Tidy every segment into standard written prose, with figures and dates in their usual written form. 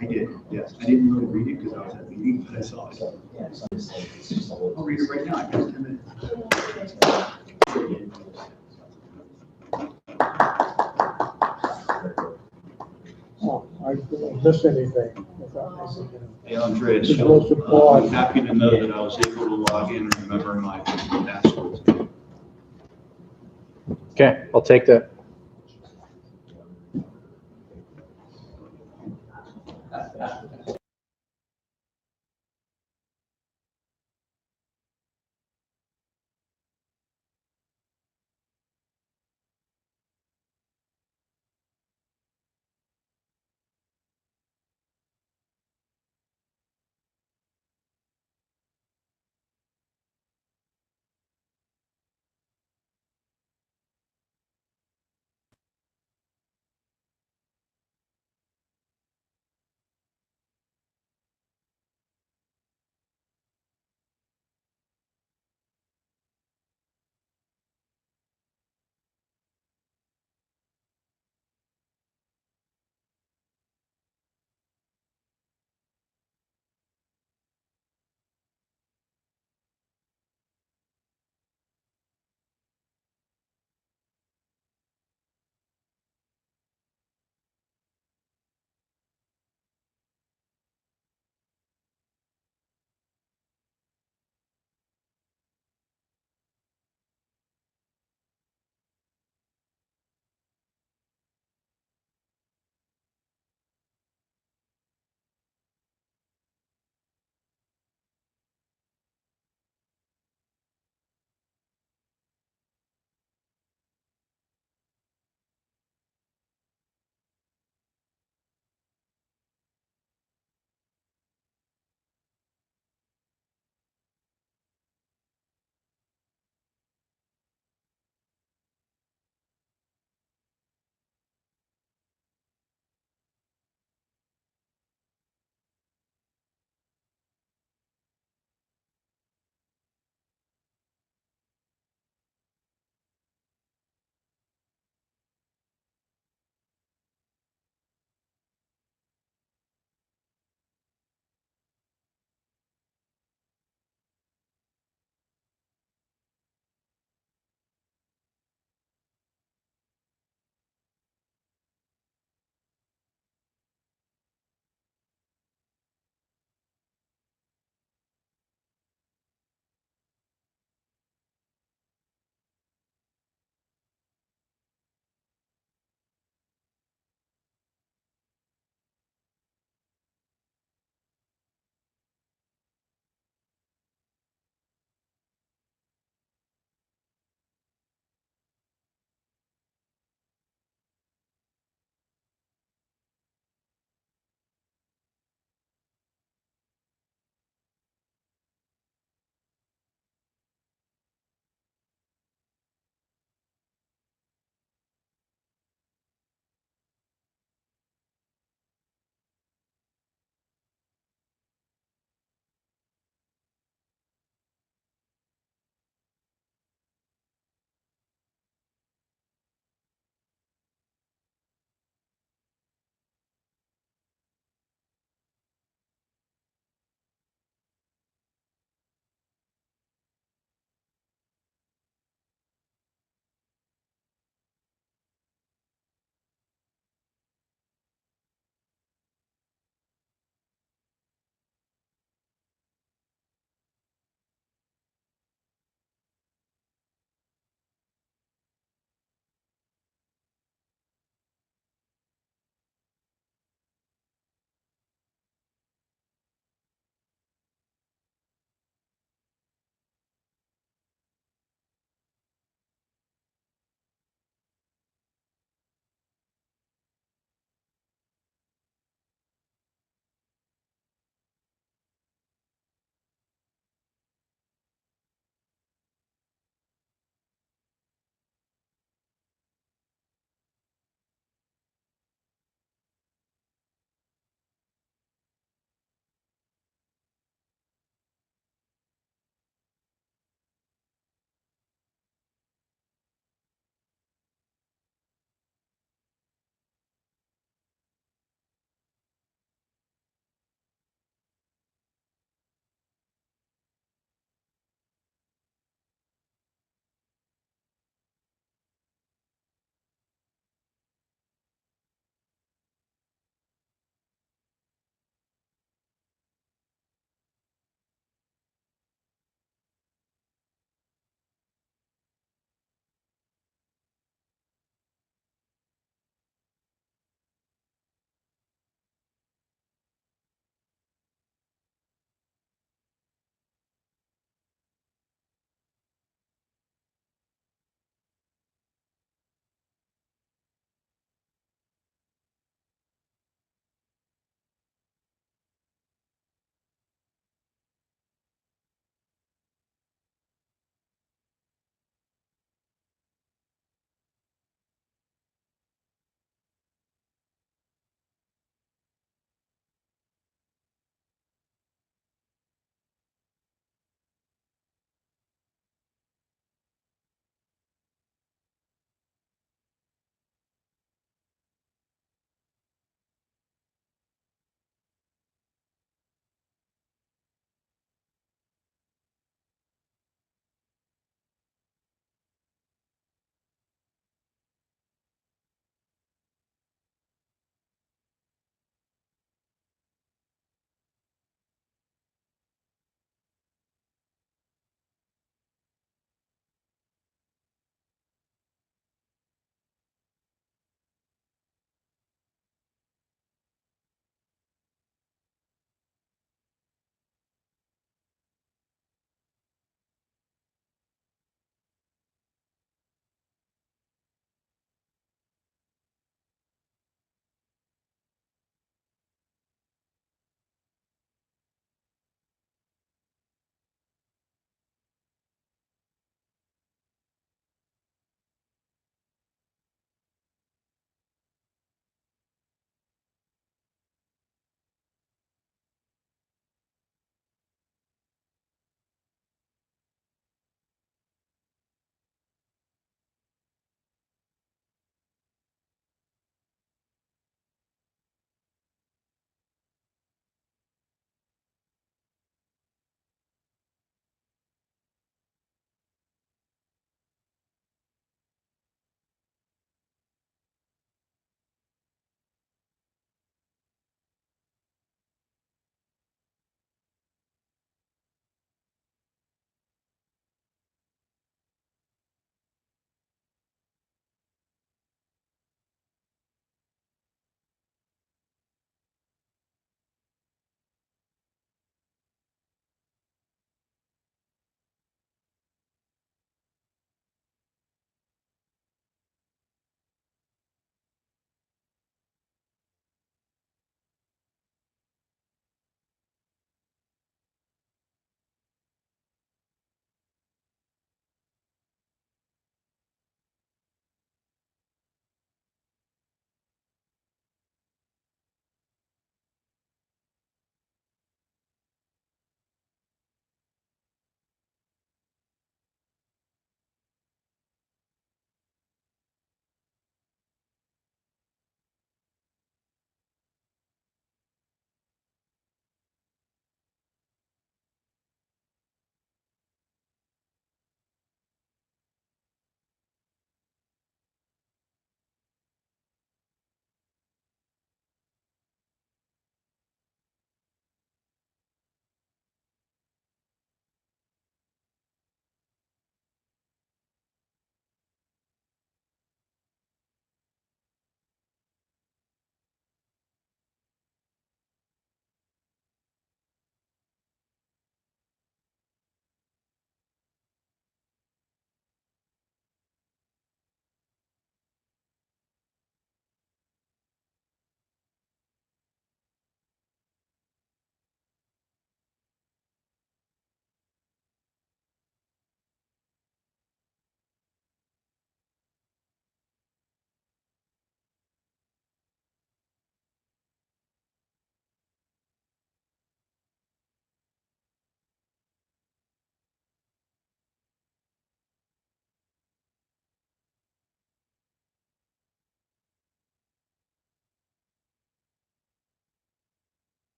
I did, yes. I didn't really read it because I was at a meeting, but I saw it. I'll read it right now. I got 10 minutes. Oh, I didn't miss anything. Hey, Andreas, There's no support. I'm happy to know that I was able to log in and remember my passwords. Okay, I'll take that.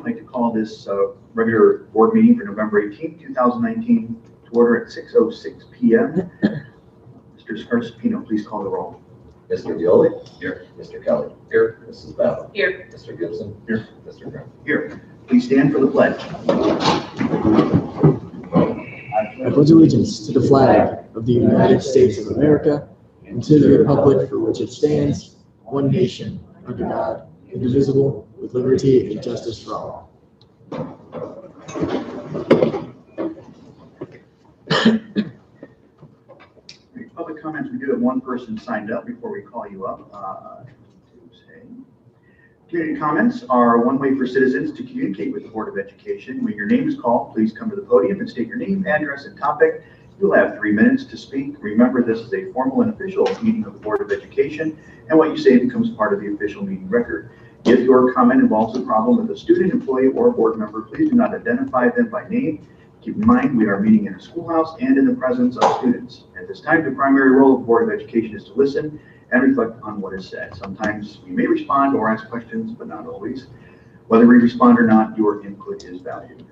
like to call this regular board meeting for November 18th, 2019 to order at 6:06 p.m. Mr. Scarpino, please call the roll. Mr. Dioli? Here. Mr. Kelly? Here. Mrs. Battle? Here. Mr. Gibson? Here. Mr. Graham? Here. Please stand for the pledge. I pledge allegiance to the flag of the United States of America and to the republic for which it stands, one nation, under God, indivisible, with liberty and justice for all. Public comments, we do have one person signed up before we call you up. Community comments are one way for citizens to communicate with the Board of Education. When your name is called, please come to the podium and state your name, address, and topic. You'll have 3 minutes to speak. Remember, this is a formal and official meeting of the Board of Education, and what you say becomes part of the official meeting record. If your comment involves a problem with a student, employee, or board member, please do not identify them by name. Keep in mind, we are meeting in a schoolhouse and in the presence of students. At this time, the primary role of the Board of Education is to listen and reflect on what is said. Sometimes we may respond or ask questions, but not always. Whether we respond or not, your input is valued.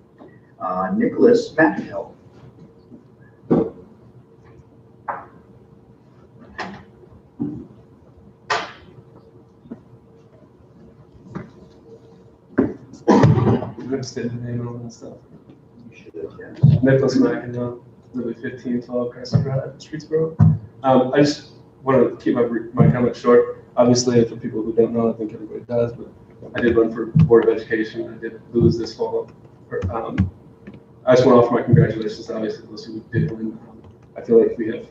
Nicholas McHale. I'm gonna say the name and all that stuff. Nicholas McInerney, really 1512 Crescent Drive, Streetsboro. I just want to keep my comment short. Obviously, for people who don't know, I think everybody does, but I did run for Board of Education. I did lose this fall. I just want to offer my congratulations to obviously those who did win. I feel like we have a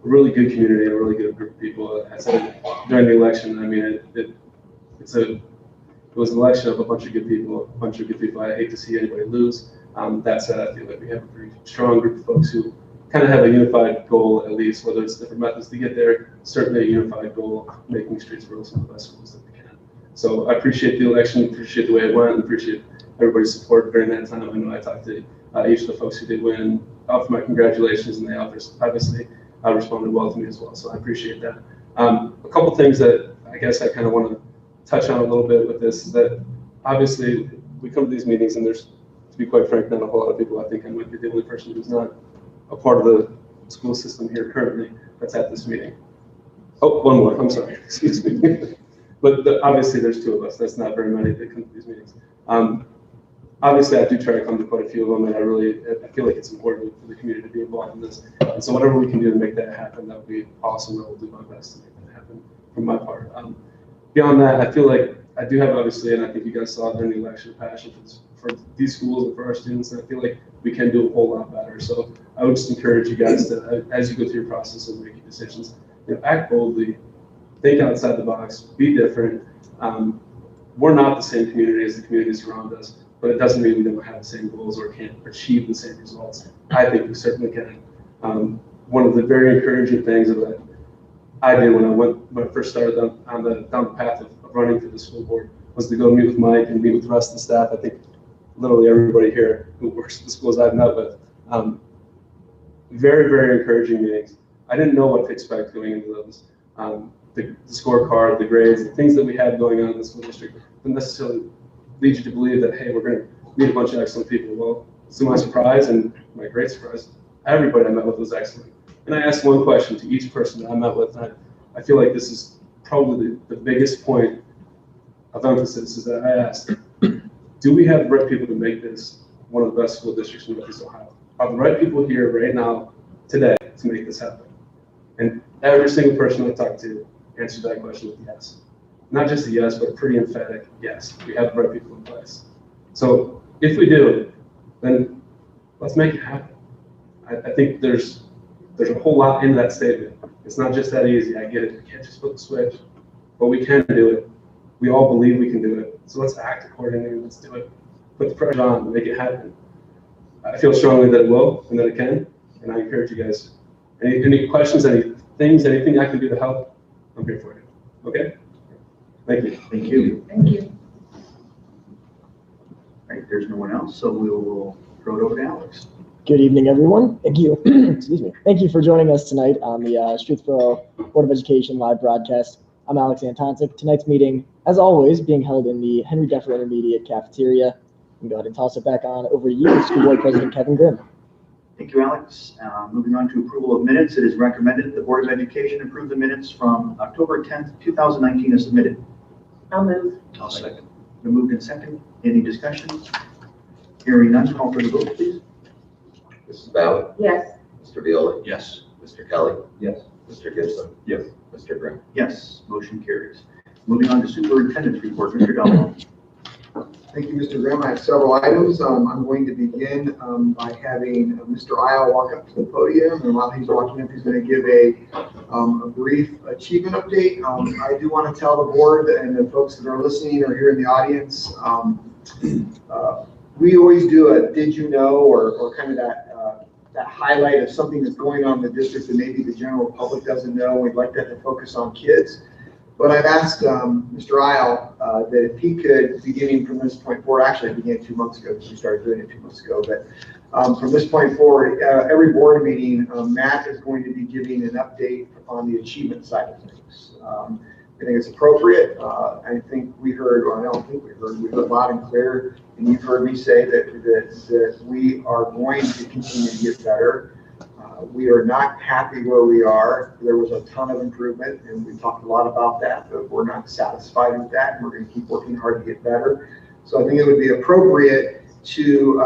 really good community and a really good group of people. I said it during the election. I mean, it was an election of a bunch of good people. I hate to see anybody lose. That said, I feel like we have a pretty strong group of folks who kind of have a unified goal, at least, whether it's different methods to get there, certainly a unified goal, making Streetsboro some of the best schools that we can. So I appreciate the election, appreciate the way it went, and appreciate everybody's support during that time. I know I talked to each of the folks who did win, offer my congratulations, and they obviously responded well to me as well, so I appreciate that. A couple things that I guess I kind of want to touch on a little bit with this is that obviously we come to these meetings and there's, to be quite frank, not a whole lot of people. I think I might be the only person who's not a part of the school system here currently that's at this meeting. Oh, one more, I'm sorry, excuse me. But obviously there's two of us. That's not very many that come to these meetings. Obviously I do try to come to quite a few of them, and I feel like it's important for the community to be involved in this. And so whatever we can do to make that happen, that would be awesome. I will do my best to make that happen from my part. Beyond that, I feel like I do have, obviously, and I think you guys saw it during the election, passion for these schools and for our students, and I feel like we can do a whole lot better. So I would just encourage you guys to, as you go through your process of making decisions, act boldly, think outside the box, be different. We're not the same community as the communities around us, but it doesn't mean we don't have the same goals or can't achieve the same results. I think we certainly can. One of the very encouraging things that I did when I first started down the path of running for the school board was to go meet with Mike and meet with the rest of the staff. I think literally everybody here who works at the schools I've met with. Very, very encouraging meetings. I didn't know what to expect going into those. The scorecard, the grades, the things that we had going on in the school district didn't necessarily lead you to believe that, hey, we're going to meet a bunch of excellent people. Well, to my surprise and my great surprise, everybody I met with was excellent. And I asked one question to each person that I met with, and I feel like this is probably the biggest point of emphasis, is that I asked, do we have the right people to make this one of the best school districts in Northeast Ohio? Are the right people here right now, today, to make this happen? And every single person I talked to answered that question with yes. Not just a yes, but a pretty emphatic yes. We have the right people in place. So if we do, then let's make it happen. I think there's a whole lot in that statement. It's not just that easy. I get it. We can't just flip the switch, but we can do it. We all believe we can do it. So let's act accordingly and let's do it. Put the pressure on and make it happen. I feel strongly that it will and that it can, and I encourage you guys. Any questions, anything I can do to help, I'm here for you. Okay? Thank you. Thank you. Thank you. All right, there's no one else, so we will throw it over to Alex. Good evening, everyone. Thank you. Excuse me. Thank you for joining us tonight on the Streetsboro Board of Education live broadcast. I'm Alex Antonczyk. Tonight's meeting, as always, being held in the Henry Deffer Intermediate cafeteria. And go ahead and toss it back on over to you, School Board President Kevin Grimm. Thank you, Alex. Moving on to approval of minutes, it is recommended that the Board of Education approve the minutes from October 10th, 2019 as submitted. I'll move. I'll second. Been moved in second. Any discussion? Hearing none, call for the vote, please. Mrs. Ballard, Yes. Mr. Veoli, Yes. Mr. Kelly, Yes. Mr. Gibson. Yes. Mr. Grimm. Yes, motion carries. Moving on to superintendent's report, Mr. Gallo. Thank you, Mr. Grimm. I have several items. I'm going to begin by having Mr. Isle walk up to the podium, and while he's walking up, he's going to give a brief achievement update. I do want to tell the board and the folks that are listening or here in the audience, we always do a did you know or kind of that highlight of something that's going on in the district that maybe the general public doesn't know. We'd like that to focus on kids. But I've asked Mr. Isle that if he could, beginning from this point forward, actually I began 2 months ago because we started doing it 2 months ago, but from this point forward, every board meeting, Matt is going to be giving an update on the achievement side of things. I think it's appropriate. I think we heard, or I don't think we heard loud and clear, and you've heard me say that we are going to continue to get better. We are not happy where we are. There was a ton of improvement, and we talked a lot about that, but we're not satisfied with that, and we're going to keep working hard to get better. So I think it would be appropriate to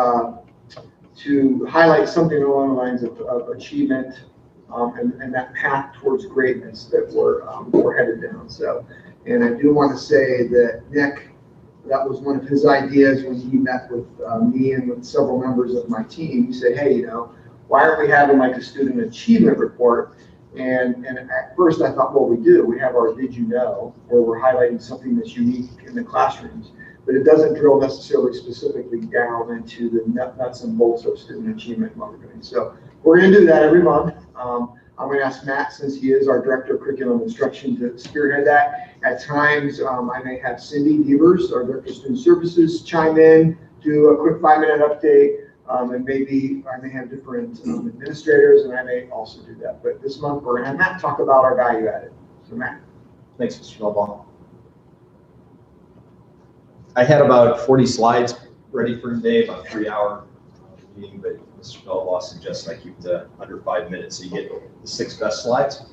highlight something along the lines of achievement and that path towards greatness that we're headed down. So, and I do want to say that Nick, that was one of his ideas when he met with me and with several members of my team. He said, hey, why aren't we having like a student achievement report? And at first I thought, well, we do. We have our Did You Know, where we're highlighting something that's unique in the classrooms, but it doesn't drill necessarily specifically down into the nuts and bolts of student achievement and what we're doing. So we're going to do that every month. I'm going to ask Matt, since he is our Director of Curriculum Instruction, to spearhead that. At times, I may have Cindy Devers, our Director of Student Services, chime in, do a quick 5-minute update. And maybe I may have different administrators, and I may also do that. But this month, we're going to have Matt talk about our value added. So Matt. Thanks, Mr. Melbaum. I had about 40 slides ready for today, about a 3-hour meeting, but Mr. Melbaum suggests I keep to under 5 minutes, so you get the 6 best slides.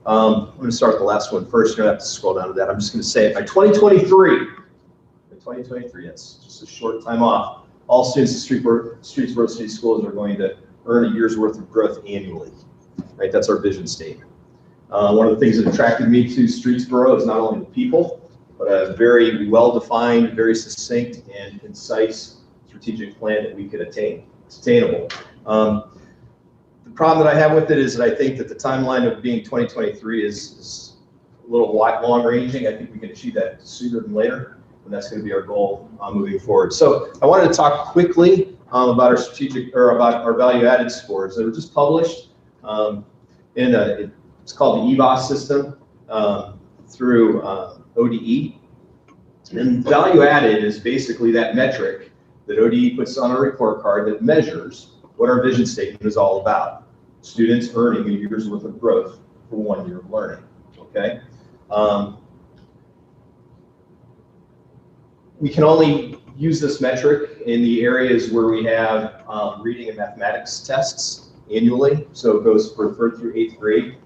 I'm going to start with the last one first. You don't have to scroll down to that. I'm just going to say it. By 2023, that's just a short time off, all students at Streetsboro City Schools are going to earn a year's worth of growth annually, right? That's our vision statement. One of the things that attracted me to Streetsboro is not only the people, but a very well-defined, very succinct and concise strategic plan that we could attain. It's attainable. The problem that I have with it is that I think that the timeline of being 2023 is a little long-ranging. I think we can achieve that sooner than later, and that's going to be our goal moving forward. So I wanted to talk quickly about our about our value-added scores that were just published it's called the EVOS system through ODE. And value-added is basically that metric that ODE puts on a report card that measures what our vision statement is all about. Students earning a year's worth of growth for 1 year of learning, okay? We can only use this metric in the areas where we have reading and mathematics tests annually. So it goes for 3rd through 8th grade,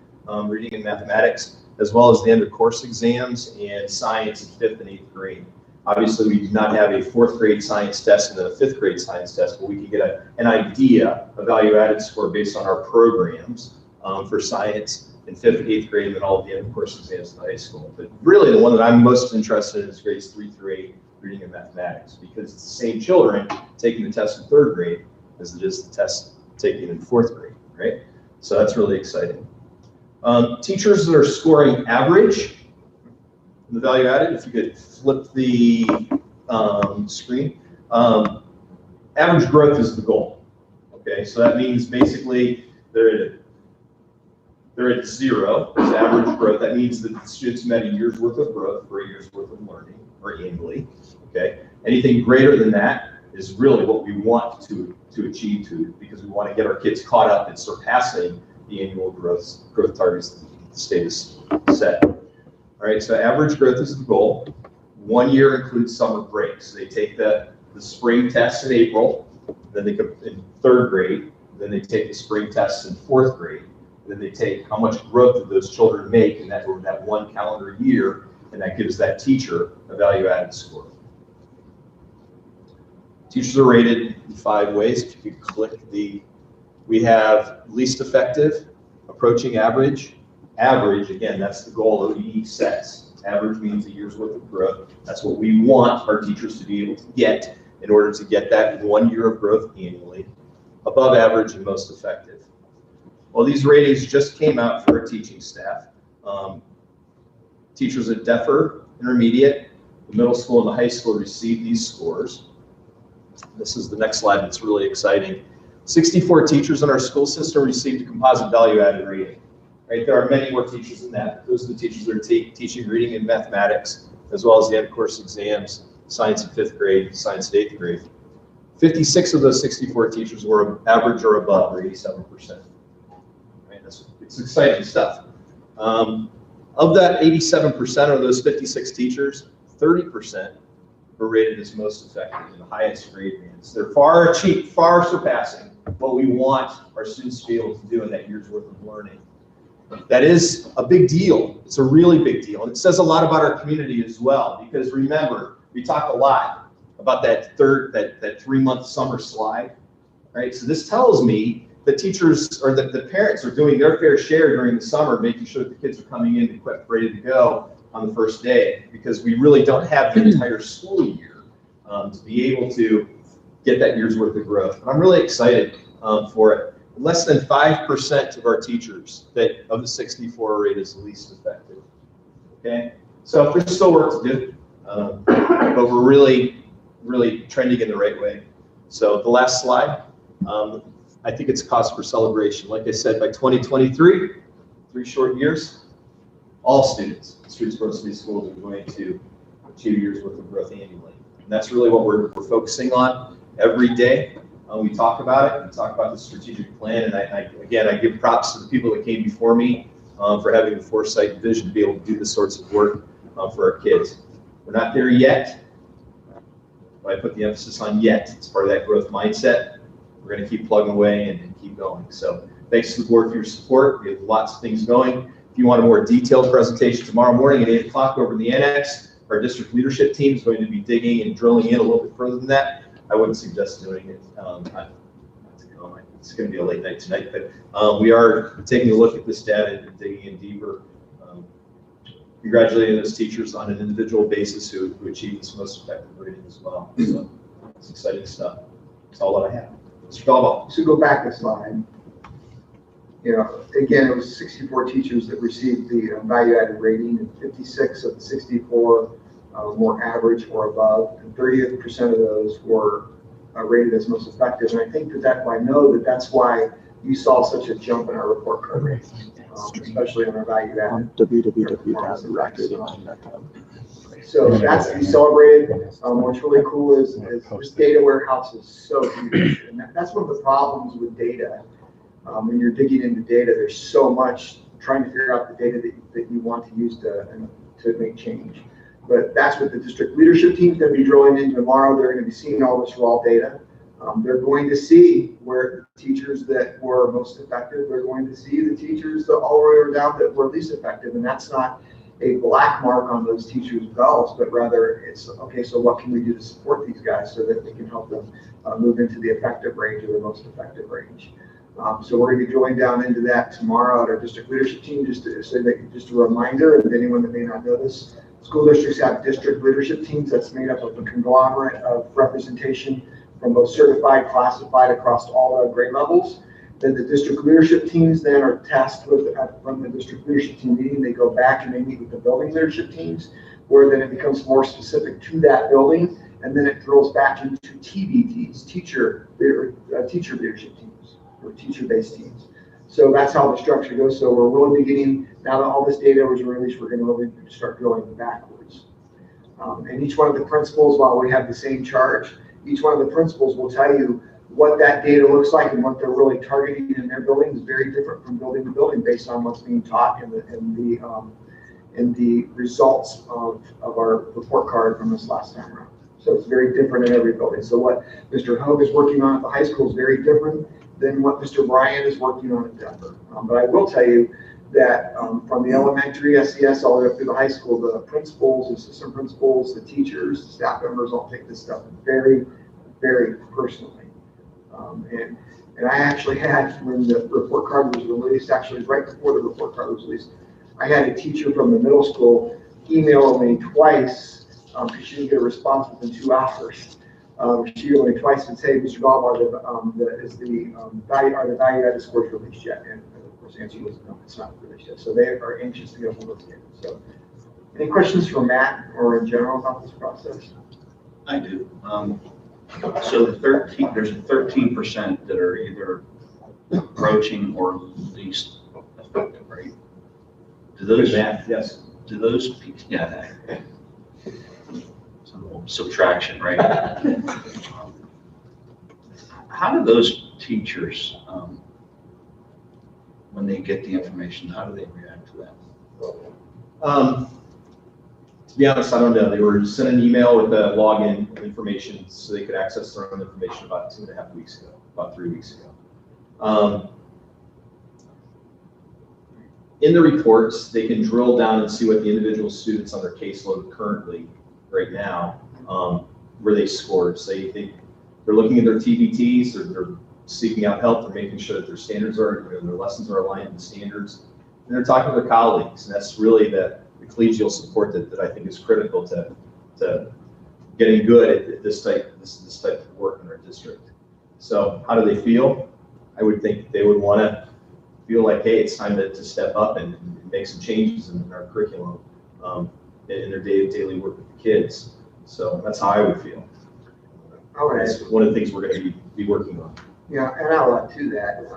reading and mathematics, as well as the end of course exams and science in 5th and 8th grade. Obviously, we do not have a 4th grade science test and a 5th grade science test, but we can get an idea, a value-added score based on our programs for science in 5th and 8th grade, and then all of the end of course exams in high school. But really, the one that I'm most interested in is grades 3 through 8, reading and mathematics, because it's the same children taking the test in 3rd grade as it is the test taken in 4th grade, right? So that's really exciting. Teachers that are scoring average, the value added, if you could flip the screen. Average growth is the goal, okay? So that means basically they're at 0, it's average growth. That means that the students met a year's worth of growth for a year's worth of learning, or annually, okay? Anything greater than that is really what we want to achieve because we want to get our kids caught up and surpassing the annual growth targets that the state has set. All right, so average growth is the goal. 1 year includes summer breaks. They take the the spring test in April, then they go in 3rd grade, then they take the spring tests in 4th grade, then they take how much growth did those children make in that 1 calendar year, and that gives that teacher a value-added score. Teachers are rated in 5 ways. If you could click we have least effective, approaching average. Average, again, that's the goal ODE sets. Average means a year's worth of growth. That's what we want our teachers to be able to get in order to get that 1 year of growth annually. Above average and most effective. Well, these ratings just came out for our teaching staff. Teachers at DEFR, intermediate, the middle school and the high school received these scores. This is the next slide that's really exciting. 64 teachers in our school system received a composite value-added rating. Right, there are many more teachers than that. Those are the teachers that are teaching reading and mathematics, as well as the end course exams, science in 5th grade, science in 8th grade. 56 of those 64 teachers were average or above, or 87%. Right, it's exciting stuff. Of that 87% of those 56 teachers, 30% were rated as most effective in the highest grade bands. They're far surpassing what we want our students to be able to do in that year's worth of learning. That is a big deal. It's a really big deal. And it says a lot about our community as well, because remember, we talk a lot about that 3-month summer slide, right? So this tells me that teachers or that the parents are doing their fair share during the summer, making sure that the kids are coming in equipped, ready to go on the first day, because we really don't have the entire school year to be able to get that year's worth of growth. And I'm really excited for it. Less than 5% of our teachers of the 64 are rated as least effective. Okay, so there's still work to do, but we're really trending in the right way. So the last slide, I think it's cause for celebration. Like I said, by 2023, 3 short years, all students in Streetsboro City Schools are going to achieve a year's worth of growth annually. And that's really what we're focusing on every day. We talk about it. We talk about the strategic plan, and I give props to the people that came before me for having the foresight and vision to be able to do this sorts of work for our kids. We're not there yet, but I put the emphasis on yet. It's part of that growth mindset. We're going to keep plugging away and keep going. So thanks to the board for your support. We have lots of things going. If you want a more detailed presentation tomorrow morning at 8 o'clock over in the annex, our district leadership team is going to be digging and drilling in a little bit further than that. I wouldn't suggest doing it. It's going to be a late night tonight, but we are taking a look at this data and digging in deeper. Congratulating those teachers on an individual basis who achieved this most effective rating as well. So it's exciting stuff. That's all that I have. Mr. Dalbaugh. So go back a slide. Again, it was 64 teachers that received the value-added rating, and 56 of the 64 more average or above, and 30% of those were rated as most effective. And I think I know that's why you saw such a jump in our report card rates, especially on our value-added. www.rockrating.com. So that's to be celebrated. What's really cool is this data warehouse is so huge, and that's one of the problems with data. When you're digging into data, there's so much trying to figure out the data that you want to use to make change. But that's what the district leadership team is going to be drilling into tomorrow. They're going to be seeing all this raw data. They're going to see where teachers that were most effective. They're going to see the teachers that all the way down that were least effective. And that's not a black mark on those teachers' belts, but rather it's, okay, so what can we do to support these guys so that we can help them move into the effective range or the most effective range. So we're going to be drilling down into that tomorrow at our district leadership team, just a reminder, and anyone that may not know this, school districts have district leadership teams that's made up of a conglomerate of representation from both certified, classified across all the grade levels. Then the district leadership teams then are tasked with, from the district leadership team meeting, they go back and they meet with the building leadership teams, where then it becomes more specific to that building, and then it drills back into TBTs, teacher leadership teams, or teacher-based teams. So that's how the structure goes. So we're really beginning, now that all this data was released, we're going to really start drilling backwards. And each one of the principals, while we have the same charge, each one of the principals will tell you what that data looks like and what they're really targeting in their building is very different from building to building based on what's being taught in the results of our report card from this last time around. So it's very different in every building. So what Mr. Hogue is working on at the high school is very different than what Mr. Bryant is working on at Denver. But I will tell you that from the elementary SES all the way up through the high school, the principals, assistant principals, the teachers, the staff members all take this stuff very, very personally. And I actually had, when the report card was released, actually right before the report card was released, I had a teacher from the middle school email me twice because she didn't get a response within 2 hours. She emailed me twice and say, Mr. Bob, are the value-added scores released yet? And of course, the answer was no, it's not released yet. So they are anxious to get hold of it. So, any questions for Matt or in general about this process? I do. So there's 13% that are either approaching or least effective, right? Do those, Yes. do those, yeah, some subtraction, right? How do those teachers, when they get the information, how do they react to that? To be honest, I don't know. They were sent an email with the login information so they could access their own information about 2.5 weeks ago, about 3 weeks ago. In the reports, they can drill down and see what the individual students on their caseload currently, right now, where they scored. So they're looking at their TBTs, they're seeking out help, they're making sure that their standards their lessons are aligned with the standards, and they're talking to their colleagues. And that's really the collegial support that I think is critical to getting good at this type of work in our district. So how do they feel? I would think they would want to feel like, hey, it's time to step up and make some changes in our curriculum, in their daily work with the kids. So that's how I would feel. That's one of the things we're going to be working on. Yeah, and I'll add to that.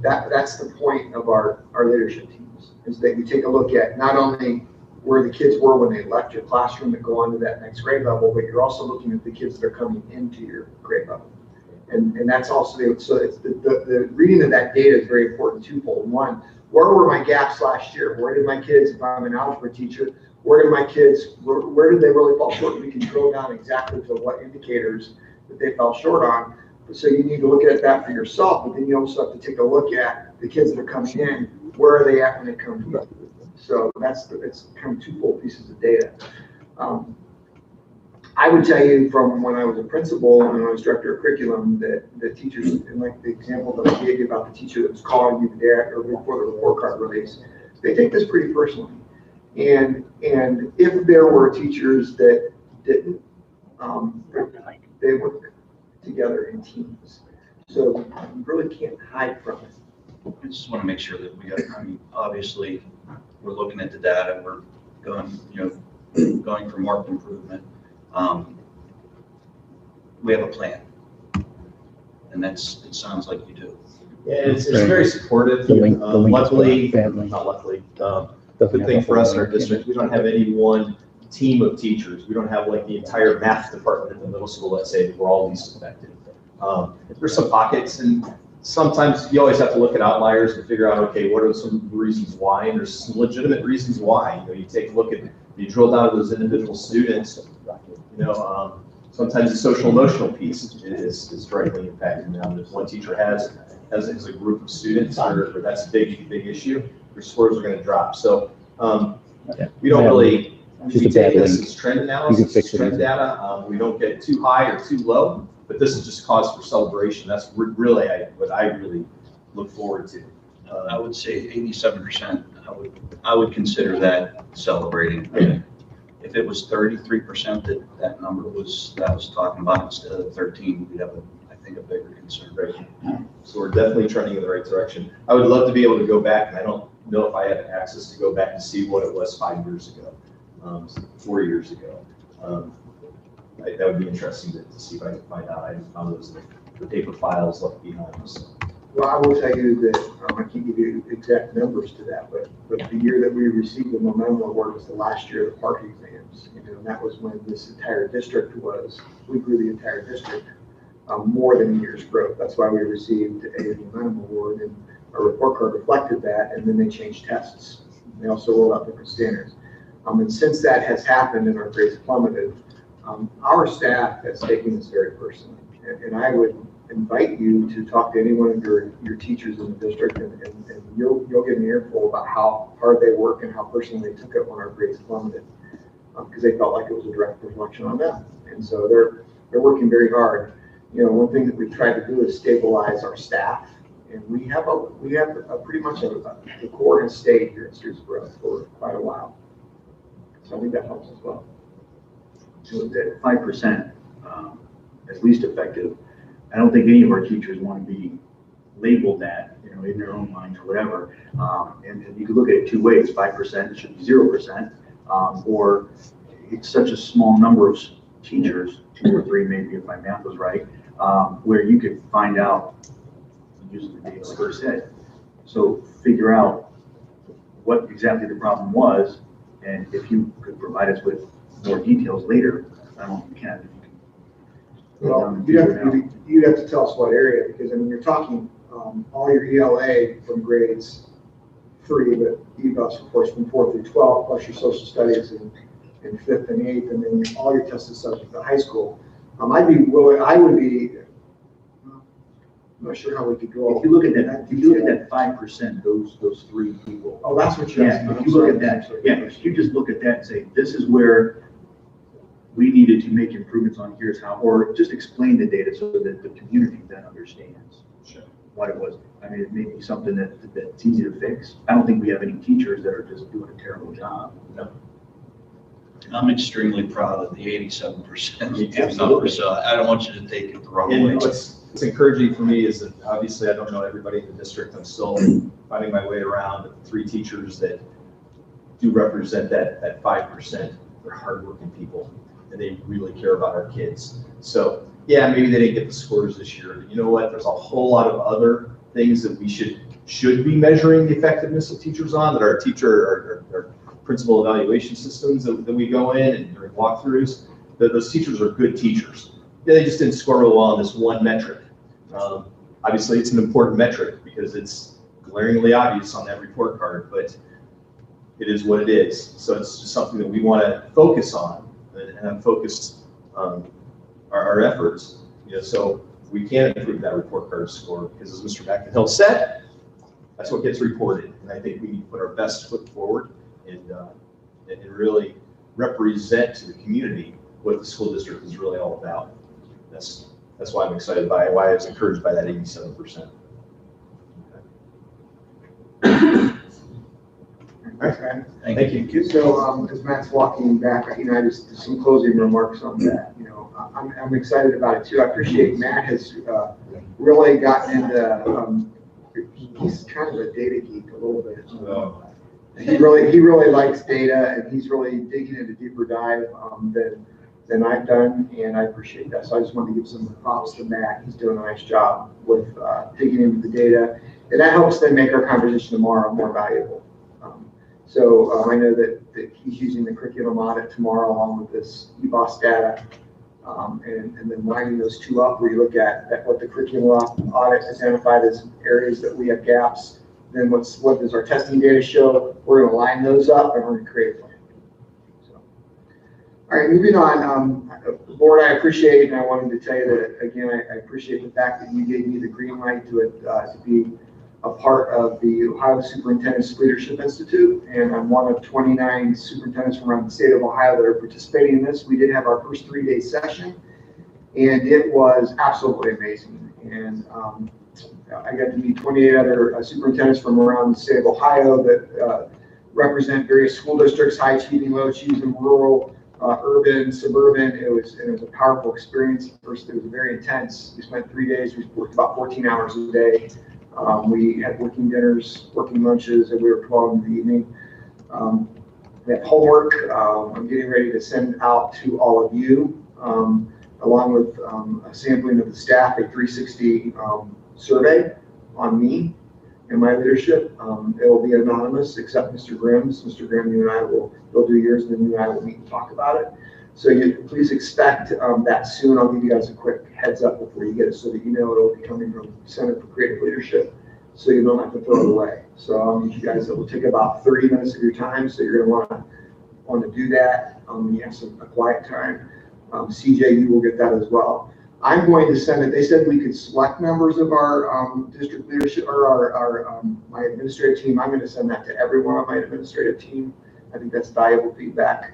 That's the point of our leadership teams, is that you take a look at not only where the kids were when they left your classroom and go on to that next grade level, but you're also looking at the kids that are coming into your grade level. And that's also, so it's the reading of that data is very important twofold. One, where were my gaps last year? Where did my kids, if I'm an algebra teacher, where did my kids, where did they really fall short? We can drill down exactly to what indicators that they fell short on. So you need to look at that for yourself, but then you also have to take a look at the kids that are coming in, where are they at when they come in? So it's kind of twofold pieces of data. I would tell you from when I was a principal and I was director of curriculum that the teachers, and like the example that I gave you about the teacher that was calling you the day or before the report card release, they take this pretty personally. And if there were teachers that didn't, they work together in teams. So you really can't hide from it. I just want to make sure that we got, I mean, obviously, we're looking at the data, we're going for marked improvement. We have a plan, and it sounds like you do. Yeah, it's very supportive. Luckily, not luckily, good thing for us in our district, we don't have any one team of teachers. We don't have like the entire math department in the middle school, let's say, where all these affected. There's some pockets, and sometimes you always have to look at outliers to figure out, okay, what are some reasons why? And there's some legitimate reasons why. You take a look at, you drill down to those individual students. Sometimes the social emotional piece is directly impacting them. If one teacher has a group of students where that's a big issue, your scores are going to drop. So we don't really take this as trend analysis, trend data. We don't get too high or too low, but this is just cause for celebration. That's really what I really look forward to. I would say 87%. I would consider that celebrating. If it was 33% that number was talking about instead of 13, we'd have I think a bigger concern. Right. So we're definitely trending in the right direction. I would love to be able to go back, and I don't know if I have access to go back and see what it was 5 years ago, 4 years ago. That would be interesting to see if I can find out. I found those in the paper files left behind. So. Well, I will tell you that I can't give you exact numbers to that, but the year that we received the Momentum Award was the last year of the park exams. And that was when this entire district we grew the entire district more than a year's growth. That's why we received a Momentum Award, and our report card reflected that, and then they changed tests. They also rolled out different standards. And since that has happened and our grades plummeted, Our staff has taken this very personally, and I would invite you to talk to any one of your teachers in the district, and you'll get an earful about how hard they work and how personally they took it when our grades plummeted, because they felt like it was a direct reflection on them. And so they're working very hard. You know, one thing that we've tried to do is stabilize our staff, and we have a pretty much the core has stayed here at Streetsboro for quite a while. So I think that helps as well. So that 5% as least effective, I don't think any of our teachers want to be labeled that, you know, in their own minds or whatever. And you can look at it two ways: 5% should be 0%, or it's such a small number of teachers, 2 or 3 maybe if my math was right, where you could find out using the data like I said. So figure out what exactly the problem was, and if you could provide us with more details later, I don't know if you can. Well, you'd have to tell us what area, because I mean, you're talking all your ELA from grades 3, but EBUS, of course, from 4 through 12, plus your social studies in 5th and 8th, and then all your tested subjects at high school. I would be, I'm not sure how we could go. If you look at that 5%, those 3 people. Oh, that's what you're asking. If you look at that, if you just look at that and say, this is where we needed to make improvements on, here's how, or just explain the data so that the community then understands what it was. I mean, it may be something that's easy to fix. I don't think we have any teachers that are just doing a terrible job. No. I'm extremely proud of the 87% Absolutely. number, so I don't want you to take it the wrong way. And what's encouraging for me is that obviously I don't know everybody in the district. I'm still finding my way around. The 3 teachers that do represent that 5%, they're hardworking people, and they really care about our kids. So yeah, maybe they didn't get the scores this year, but you know what? There's a whole lot of other things that we should be measuring the effectiveness of teachers on, that our principal evaluation systems that we go in and during walkthroughs, that those teachers are good teachers. Yeah, they just didn't score real well on this one metric. Obviously, it's an important metric because it's glaringly obvious on that report card, but it is what it is. So it's just something that we want to focus on and have focused our efforts, you know, so we can improve that report card score, because as Mr. McInhill said, that's what gets reported. And I think we need to put our best foot forward and really represent to the community what the school district is really all about. That's why I'm excited by it, why I was encouraged by that 87%. Okay. Thank you. So, as Matt's walking back, you know, I just some closing remarks on that. You know, I'm excited about it too. I appreciate Matt has really gotten into. He's kind of a data geek a little bit. He really likes data, and he's really digging into deeper dive than I've done, and I appreciate that. So I just want to give some props to Matt. He's doing a nice job with digging into the data, and that helps then make our conversation tomorrow more valuable. So I know that he's using the curriculum audit tomorrow along with this EBOS data, and then lining those 2 up, where you look at what the curriculum audit identified as areas that we have gaps. Then what does our testing data show? We're going to line those up, and we're going to create a plan. So, all right, moving on. Board, I appreciate, and I wanted to tell you that again. I appreciate the fact that you gave me the green light to be a part of the Ohio Superintendent's Leadership Institute, and I'm one of 29 superintendents from around the state of Ohio that are participating in this. We did have our first 3-day session, and it was absolutely amazing. And I got to meet 28 other superintendents from around the state of Ohio that represent various school districts, high achieving, low achieving, rural, urban, suburban. It was a powerful experience. First, it was very intense. We spent 3 days. We worked about 14 hours a day. We had working dinners, working lunches, and we were 12 in the evening. We had homework. I'm getting ready to send out to all of you, along with a sampling of the staff, a 360 survey on me and my leadership. It will be anonymous except Mr. Grimm's. Mr. Grimm, you and I will do yours, and then you and I will meet and talk about it. So please expect that soon. I'll give you guys a quick heads up before you get it, so that you know it'll be coming from Center for Creative Leadership, so you don't have to throw it away. So I'll need you guys, it will take about 30 minutes of your time, so you're going to want to do that when you have a quiet time. CJ, you will get that as well. I'm going to send it. They said we could select members of our district leadership or my administrative team. I'm going to send that to everyone on my administrative team. I think that's valuable feedback,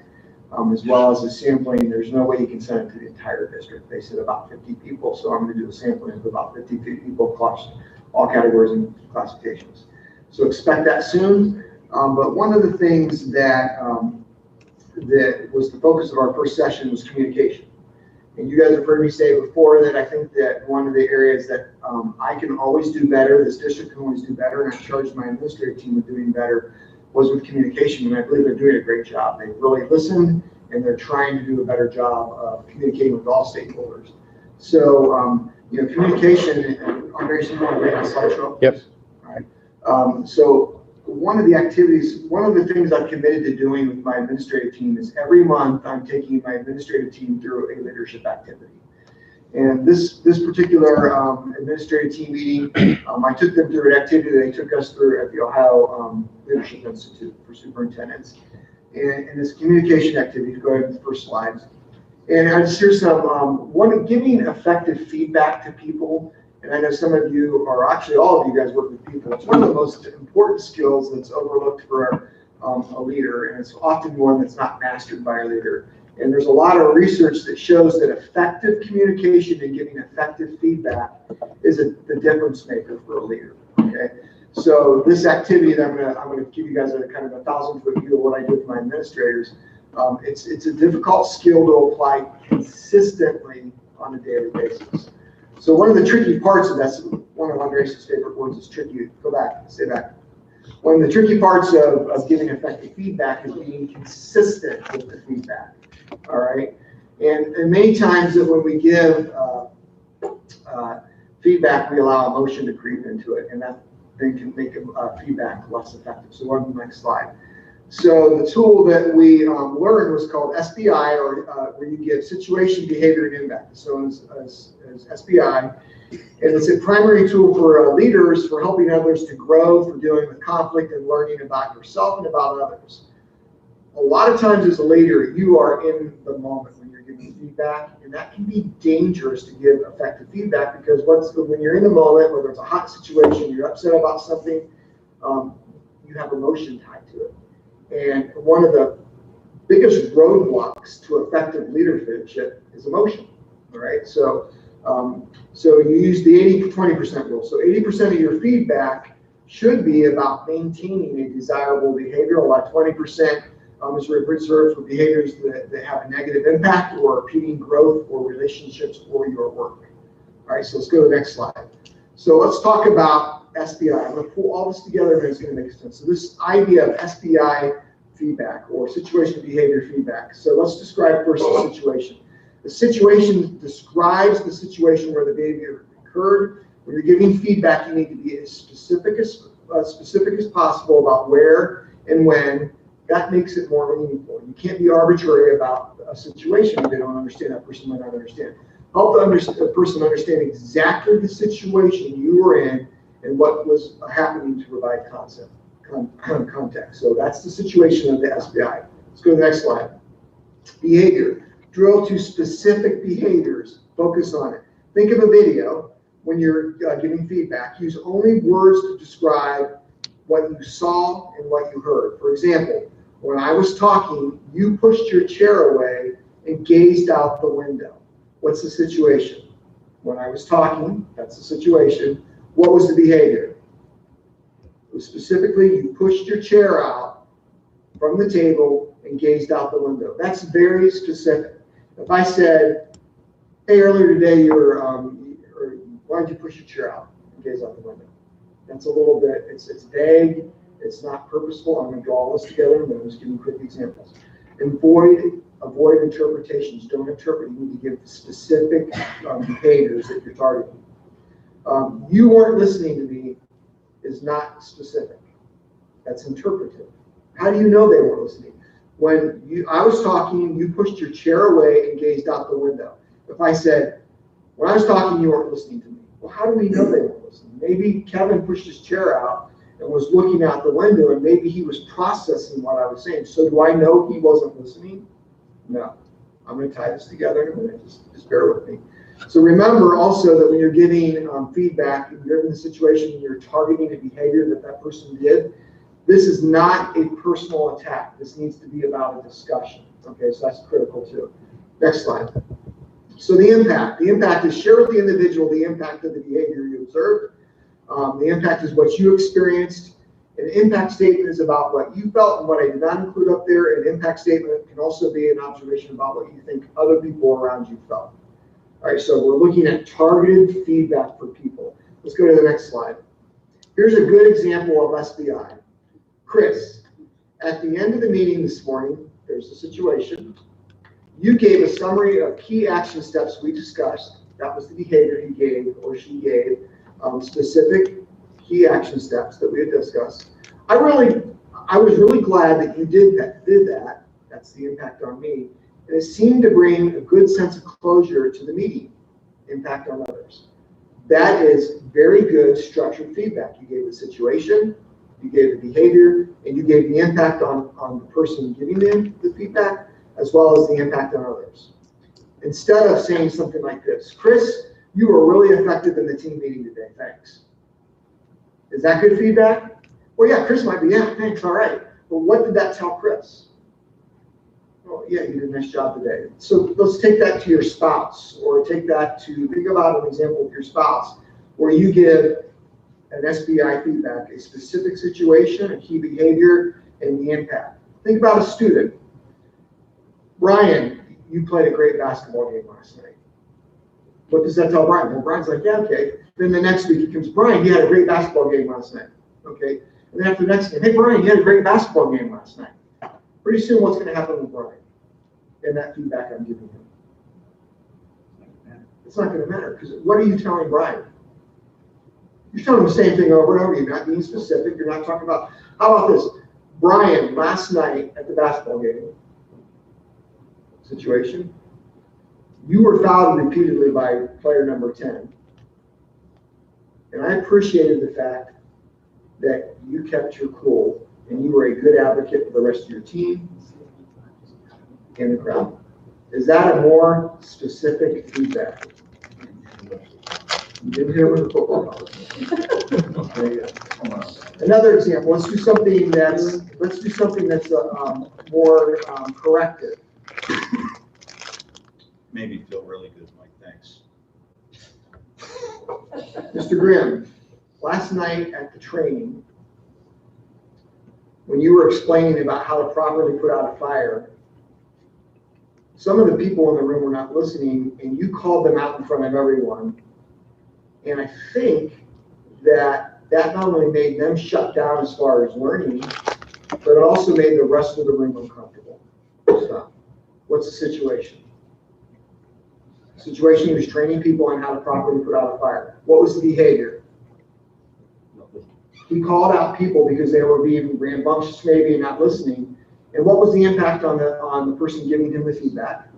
as well as a sampling. There's no way you can send it to the entire district. They said about 50 people, so I'm going to do a sampling of about 50 people across all categories and classifications. So expect that soon. But one of the things that that was the focus of our first session was communication. And you guys have heard me say before that I think that one of the areas that I can always do better, this district can always do better, and I charged my administrative team with doing better, was with communication. And I believe they're doing a great job. They really listened, and they're trying to do a better job of communicating with all stakeholders. So, communication, Andres, you want to bring on slideshow? Yep. All right. So one of the activities, one of the things I've committed to doing with my administrative team is every month I'm taking my administrative team through a leadership activity. And this particular administrative team meeting, I took them through an activity they took us through at the Ohio Leadership Institute for Superintendents. And this communication activity, go ahead to the first slides. And I just hear some, giving effective feedback to people. And I know some of you, or actually all of you guys work with people. It's one of the most important skills that's overlooked for a leader, and it's often one that's not mastered by a leader. And there's a lot of research that shows that effective communication and giving effective feedback is the difference maker for a leader. Okay, so this activity that I'm gonna give you guys a kind of a 1,000-foot view of what I do with my administrators. It's a difficult skill to apply consistently on a daily basis. So one of the tricky parts of that's one of Andres' favorite words is tricky. Go back, say that. One of the tricky parts of giving effective feedback is being consistent with the feedback. All right, and many times that when we give feedback, we allow emotion to creep into it, and that then can make feedback less effective. So on the next slide. So the tool that we learned was called SBI, or where you give situation, behavior, and impact. So as SBI, and it's a primary tool for leaders for helping others to grow, for dealing with conflict and learning about yourself and about others. A lot of times as a leader, you are in the moment when you're giving feedback, and that can be dangerous to give effective feedback because when you're in the moment, whether it's a hot situation, you're upset about something, you have emotion tied to it. And one of the biggest roadblocks to effective leadership is emotion. All right, so you use the 80-20% rule. So 80% of your feedback should be about maintaining a desirable behavior, while 20% is reserved for behaviors that have a negative impact or impeding growth or relationships or your work. All right, so let's go to the next slide. So let's talk about SBI. I'm going to pull all this together and it's going to make sense. So this idea of SBI feedback or situation behavior feedback. So let's describe first the situation. The situation describes the situation where the behavior occurred. When you're giving feedback, you need to be as specific as possible about where and when. That makes it more meaningful. You can't be arbitrary about a situation if they don't understand. That person might not understand. Help the person understand exactly the situation you were in and what was happening to provide context. So that's the situation of the SBI. Let's go to the next slide. Behavior. Drill to specific behaviors. Focus on it. Think of a video when you're giving feedback. Use only words to describe what you saw and what you heard. For example, when I was talking, you pushed your chair away and gazed out the window. What's the situation? When I was talking, that's the situation. What was the behavior? It was specifically, you pushed your chair out from the table and gazed out the window. That's very specific. If I said, hey, earlier today, why did you push your chair out and gaze out the window? That's a little bit, it's vague. It's not purposeful. I'm going to draw all this together and then I'm just give you quick examples. Avoid interpretations. Don't interpret. You need to give specific behaviors that you're targeting. You weren't listening to me is not specific. That's interpretive. How do you know they weren't listening? When I was talking, you pushed your chair away and gazed out the window. If I said, when I was talking, you weren't listening to me. Well, how do we know they weren't listening? Maybe Kevin pushed his chair out and was looking out the window, and maybe he was processing what I was saying. So do I know he wasn't listening? No. I'm going to tie this together in a minute. Just bear with me. So remember also that when you're giving feedback, if you're in the situation and you're targeting a behavior that person did, this is not a personal attack. This needs to be about a discussion. Okay, so that's critical too. Next slide. So the impact is share with the individual the impact of the behavior you observed. The impact is what you experienced. An impact statement is about what you felt and what I did not include up there. An impact statement can also be an observation about what you think other people around you felt. All right, so we're looking at targeted feedback for people. Let's go to the next slide. Here's a good example of SBI. Chris, at the end of the meeting this morning, there's a situation. You gave a summary of key action steps we discussed. That was the behavior he gave or she gave, specific key action steps that we had discussed. I was really glad that you did that. That's the impact on me. And it seemed to bring a good sense of closure to the meeting, impact on others. That is very good structured feedback. You gave the situation, you gave the behavior, and you gave the impact on the person giving them the feedback, as well as the impact on others. Instead of saying something like this, Chris, you were really effective in the team meeting today, thanks. Is that good feedback? Well, yeah, Chris might be, yeah, thanks, all right. But what did that tell Chris? Well, yeah, you did a nice job today. So let's take that to your spouse, or take that to, think about an example of your spouse, where you give an SBI feedback, a specific situation, a key behavior, and the impact. Think about a student. Brian, you played a great basketball game last night. What does that tell Brian? Well, Brian's like, yeah, okay. Then the next week he comes, Brian, you had a great basketball game last night. Okay. And then after the next game, hey, Brian, you had a great basketball game last night. Pretty soon, what's going to happen with Brian and that feedback I'm giving him? It's not going to matter, because what are you telling Brian? You're telling him the same thing over and over. You're not being specific. You're not talking about, how about this? Brian, last night at the basketball game situation, you were fouled repeatedly by player number 10. And I appreciated the fact that you kept your cool and you were a good advocate for the rest of your team and the crowd. Is that a more specific feedback? You didn't hear with the football. There you go. Another example. Let's do something that's more corrective. Made me feel really good, Mike, thanks. Mr. Grimm, last night at the training, when you were explaining about how to properly put out a fire, some of the people in the room were not listening, and you called them out in front of everyone. And I think that not only made them shut down as far as learning, but it also made the rest of the room uncomfortable. So, what's the situation? The situation, he was training people on how to properly put out a fire. What was the behavior? He called out people because they were being rambunctious maybe and not listening. And what was the impact on the person giving him the feedback?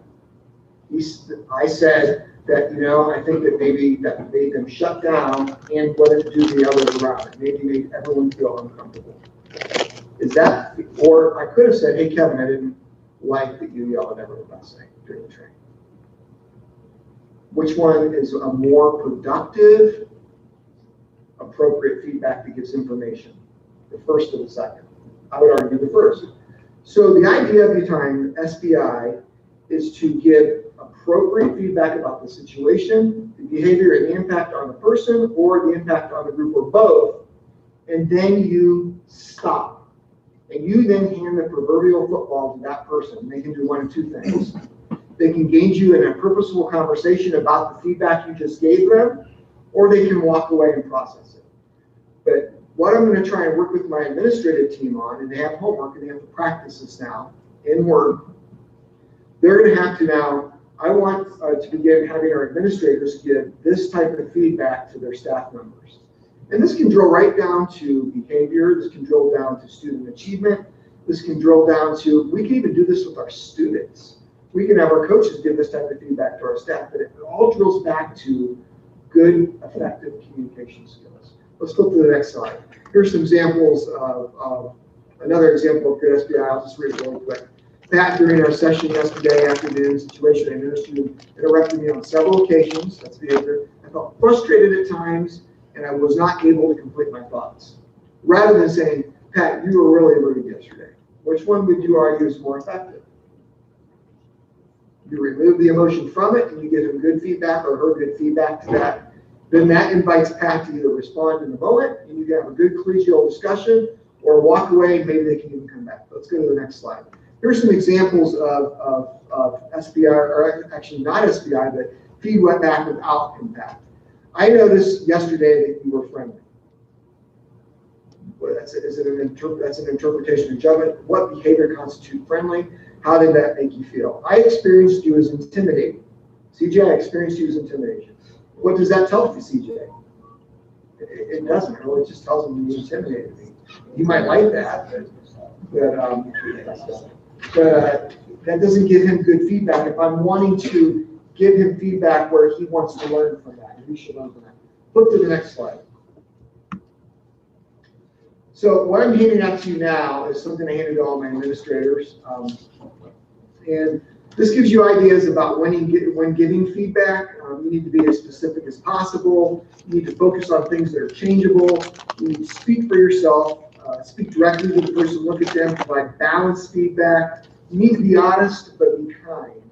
I said that, I think that maybe that made them shut down and what it do the other way around. It maybe made everyone feel uncomfortable. Is that, or I could have said, hey, Kevin, I didn't like that you yelled at everyone last night during the training. Which one is a more productive, appropriate feedback that gives information? The first or the second? I would argue the first. So the idea of behind SBI is to give appropriate feedback about the situation, the behavior, and the impact on the person or the impact on the group or both, and then you stop. And you then hand the proverbial football to that person. They can do one of two things. They can engage you in a purposeful conversation about the feedback you just gave them, or they can walk away and process it. But what I'm going to try and work with my administrative team on, and they have homework and they have to practice this now in work, they're going to have to now, I want to begin having our administrators give this type of feedback to their staff members. And this can drill right down to behavior, this can drill down to student achievement, this can drill down to, we can even do this with our students. We can have our coaches give this type of feedback to our staff, but it all drills back to good, effective communication skills. Let's go to the next slide. Here's some examples of another example of good SBI. I'll just read it really quick. Pat, during our session yesterday afternoon situation, I noticed you interrupted me on several occasions. That's the answer. I felt frustrated at times, and I was not able to complete my thoughts. Rather than saying, Pat, you were really rude yesterday. Which one would you argue is more effective? You remove the emotion from it and you give him good feedback or her good feedback to that. Then that invites Pat to either respond in the moment and you can have a good collegial discussion or walk away and maybe they can even come back. Let's go to the next slide. Here's some examples of SBI, or actually not SBI, but feedback without impact. I noticed yesterday that you were friendly. Well, that's an interpretation of judgment. What behavior constitutes friendly? How did that make you feel? I experienced you as intimidating. CJ, I experienced you as intimidation. What does that tell you, CJ? It doesn't. It just tells him you intimidated me. You might like that, but that doesn't give him good feedback. If I'm wanting to give him feedback where he wants to learn from that, he should learn from that. Flip to the next slide. So what I'm handing out to you now is something I handed to all my administrators. And this gives you ideas about when giving feedback. You need to be as specific as possible. You need to focus on things that are changeable. You need to speak for yourself. Speak directly to the person, look at them, provide balanced feedback. You need to be honest, but be kind.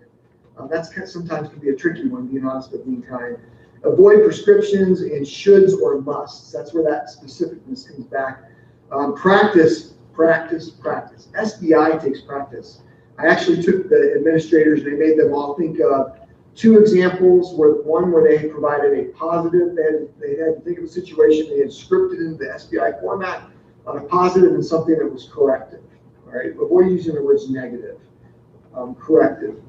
That's sometimes can be a tricky one, being honest, but being kind. Avoid prescriptions and shoulds or musts. That's where that specificness comes back. Practice, practice, practice. SBI takes practice. I actually took the administrators, they made them all think of two examples, one where they provided a positive, they had to think of a situation, they had scripted into the SBI format on a positive and something that was corrective, all right? Avoid using the words negative, corrective.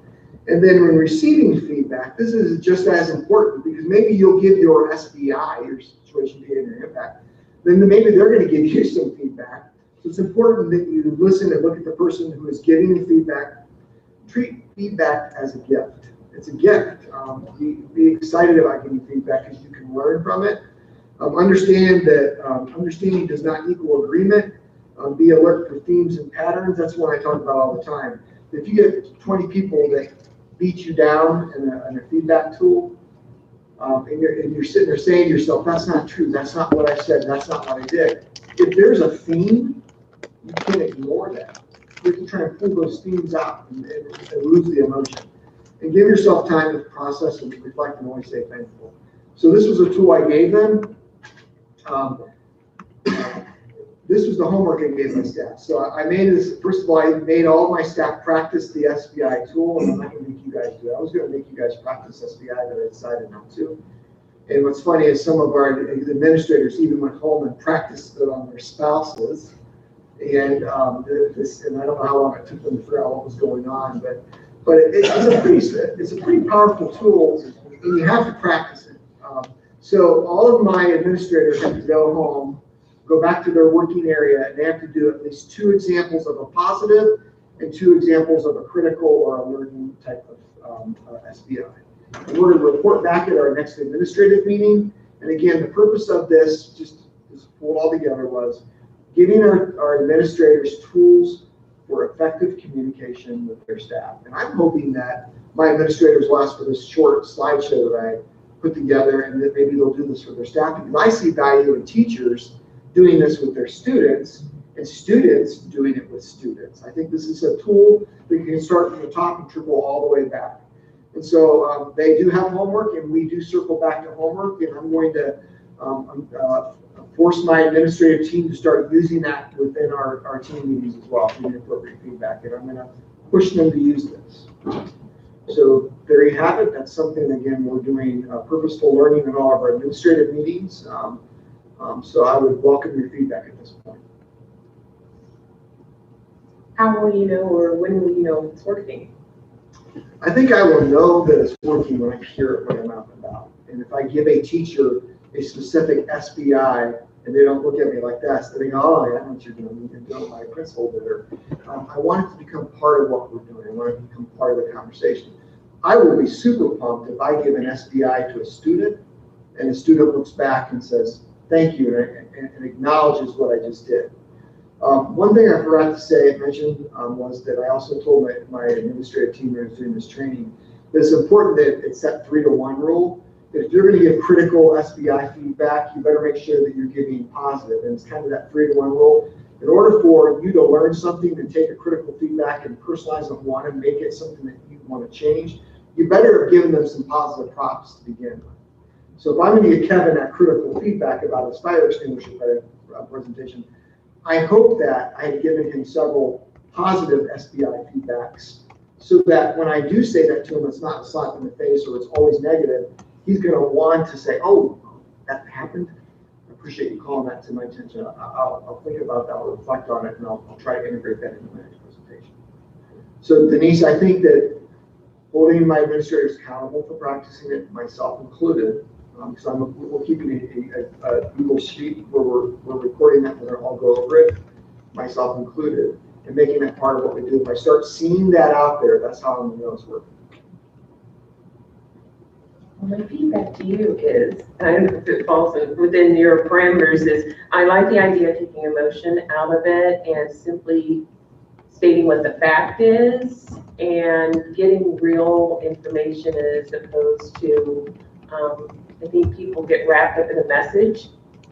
And then when receiving feedback, this is just as important because maybe you'll give your SBI, your situation, behavior, and impact, then maybe they're going to give you some feedback. So it's important that you listen and look at the person who is giving you feedback. Treat feedback as a gift. It's a gift. Be excited about giving feedback because you can learn from it. Understand that understanding does not equal agreement. Be alert for themes and patterns. That's what I talk about all the time. If you get 20 people that beat you down in a feedback tool, and you're sitting there saying to yourself, that's not true, that's not what I said, that's not what I did. If there's a theme, you can't ignore that. You can try and pull those themes out and lose the emotion. And give yourself time to process and reflect and always stay thankful. So this was a tool I gave them. This was the homework I gave my staff. So I made this, first of all, I made all my staff practice the SBI tool, and I'm not going to make you guys do it. I was going to make you guys practice SBI, but I decided not to. And what's funny is some of our administrators even went home and practiced it on their spouses. And and I don't know how long it took them to figure out what was going on, but it's a pretty powerful tool, and you have to practice it. So all of my administrators have to go home, go back to their working area, and they have to do at least 2 examples of a positive and 2 examples of a critical or a learning type of SBI. And we're going to report back at our next administrative meeting. And again, the purpose of this, just to pull it all together, was giving our administrators tools for effective communication with their staff. And I'm hoping that my administrators will ask for this short slideshow that I put together, and that maybe they'll do this for their staff, because I see value in teachers doing this with their students and students doing it with students. I think this is a tool that you can start from the top and trickle all the way back. And so they do have homework, and we do circle back to homework, and I'm going to force my administrative team to start using that within our team meetings as well, giving appropriate feedback, and I'm going to push them to use this. So there you have it. That's something, again, we're doing purposeful learning in all of our administrative meetings. So I would welcome your feedback at this point. How will you know, or when will you know it's working? I think I will know that it's working when I hear it when I'm out and about. And if I give a teacher a specific SBI and they don't look at me like that, so they go, oh, yeah, I know what you're doing. You're doing my principal did, or I want it to become part of what we're doing. I want it to become part of the conversation. I will be super pumped if I give an SBI to a student and the student looks back and says, thank you, and acknowledges what I just did. One One thing I forgot to say, mention, was that I also told my administrative team that was doing this training, that it's important that it's that 3-to-1 rule. That if you're going to give critical SBI feedback, you better make sure that you're giving positive. And it's kind of that 3-to-1 rule. In order for you to learn something and take a critical feedback and personalize it and want to make it something that you want to change, you better have given them some positive props to begin with. So if I'm going to give Kevin that critical feedback about his fire extinguisher presentation, I hope that I had given him several positive SBI feedbacks so that when I do say that to him, it's not a slap in the face or it's always negative. He's going to want to say, oh, that happened. I appreciate you calling that to my attention. I'll think about that, I'll reflect on it, and I'll try to integrate that into my next presentation. So Denise, I think that holding my administrators accountable for practicing it, myself included, because we're keeping a Google Sheet where we're recording that, and then I'll go over it, myself included, and making that part of what we do. If I start seeing that out there, that's how I'm going to know it's working. Well, my feedback to you is, I don't know if it falls within your parameters, is I like the idea of taking emotion out of it and simply stating what the fact is and getting real information as opposed to, I think people get wrapped up in a message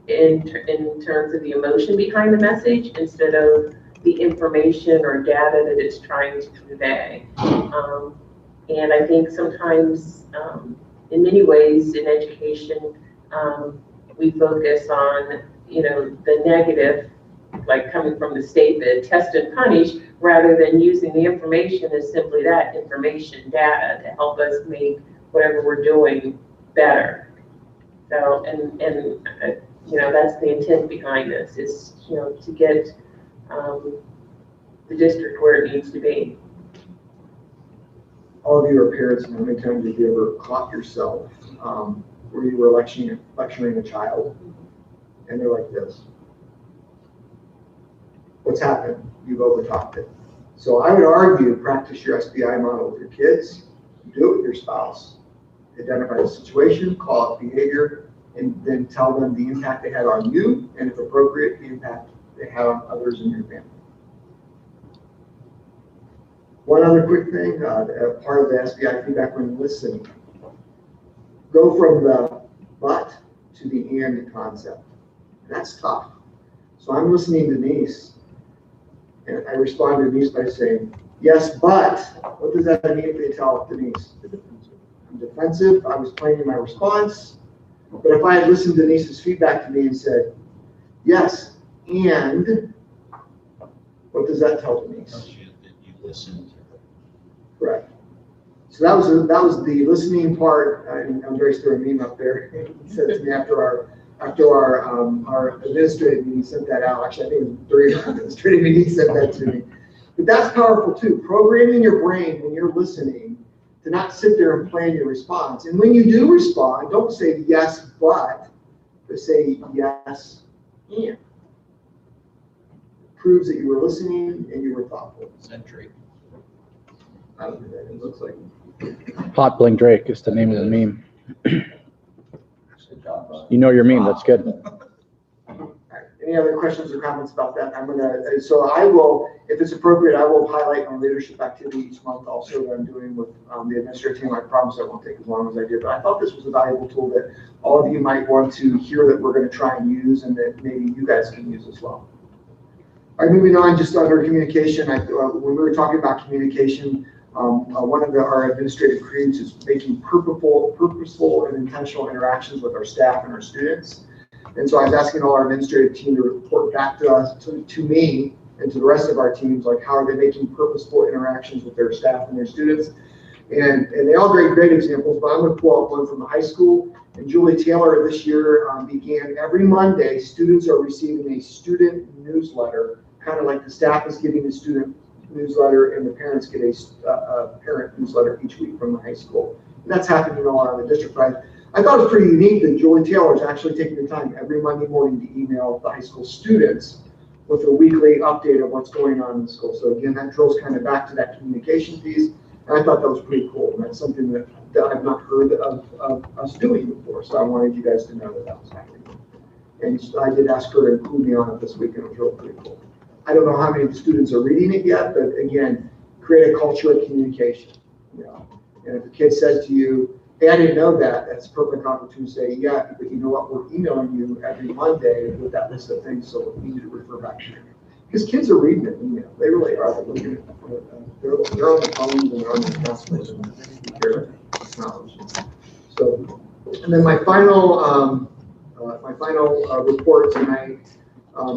in terms of the emotion behind the message instead of the information or data that it's trying to convey. And I think sometimes, in many ways in education, we focus on, the negative, like coming from the state, the test and punish, rather than using the information as simply that information, data, to help us make whatever we're doing better. So, and that's the intent behind this, is, to get the district where it needs to be. All of you are parents, and how many times have you ever caught yourself where you were lecturing a child and they're like this? What's happened? You've overtalked it. So I would argue, practice your SBI model with your kids, do it with your spouse. Identify the situation, call out behavior, and then tell them the impact they had on you, and if appropriate, the impact they had on others in your family. One other quick thing, part of the SBI feedback when listening. Go from the but to the and concept. That's tough. So I'm listening to Denise, and I respond to Denise by saying, yes, but what does that immediately tell Denise? I'm defensive, I was planning my response. But if I had listened to Denise's feedback to me and said, yes, and what does that tell Denise? You listened. Correct. So that was the listening part. And Andre's threw a meme up there. He said to me after our administrative meeting, sent that out. Actually, I think it was during our administrative meeting, he said that to me. But that's powerful too. Programming your brain when you're listening to not sit there and plan your response. And when you do respond, don't say yes, but say yes, and. Proves that you were listening and you were thoughtful. Century. I don't know what that looks like. Hot Blink Drake is the name of the meme. Good job, Ron. You know your meme, that's good. All right. Any other questions or comments about that? So I will, if it's appropriate, I will highlight my leadership activity each month also that I'm doing with the administrative team. I promise that won't take as long as I did, but I thought this was a valuable tool that all of you might want to hear that we're going to try and use and that maybe you guys can use as well. All right, moving on, just under communication, when we were talking about communication, one of our administrative creeds is making purposeful and intentional interactions with our staff and our students. And so I was asking all our administrative team to report back to us, to me, and to the rest of our teams, like how are they making purposeful interactions with their staff and their students. And they all great examples, but I'm going to pull out one from the high school. And Julie Taylor this year began every Monday, students are receiving a student newsletter, kind of like the staff is getting a student newsletter and the parents get a parent newsletter each week from the high school. And that's happening all around the district. I thought it was pretty unique that Julie Taylor is actually taking the time every Monday morning to email the high school students with a weekly update of what's going on in the school. So again, that drills kind of back to that communication piece. And I thought that was pretty cool. And that's something that I've not heard of us doing before. So I wanted you guys to know that that was happening. And I did ask her to include me on it this week, and it was really pretty cool. I don't know how many of the students are reading it yet, but again, create a culture of communication. You know, and if a kid says to you, "Hey, I didn't know that," that's a perfect opportunity to say, "Yeah, but you know what? We're emailing you every Monday with that list of things, so we need to refer back to you." Because kids are reading it, email. They really are. They're looking at they're on the phones and they're on the tablets and their technology. So, and then my final report tonight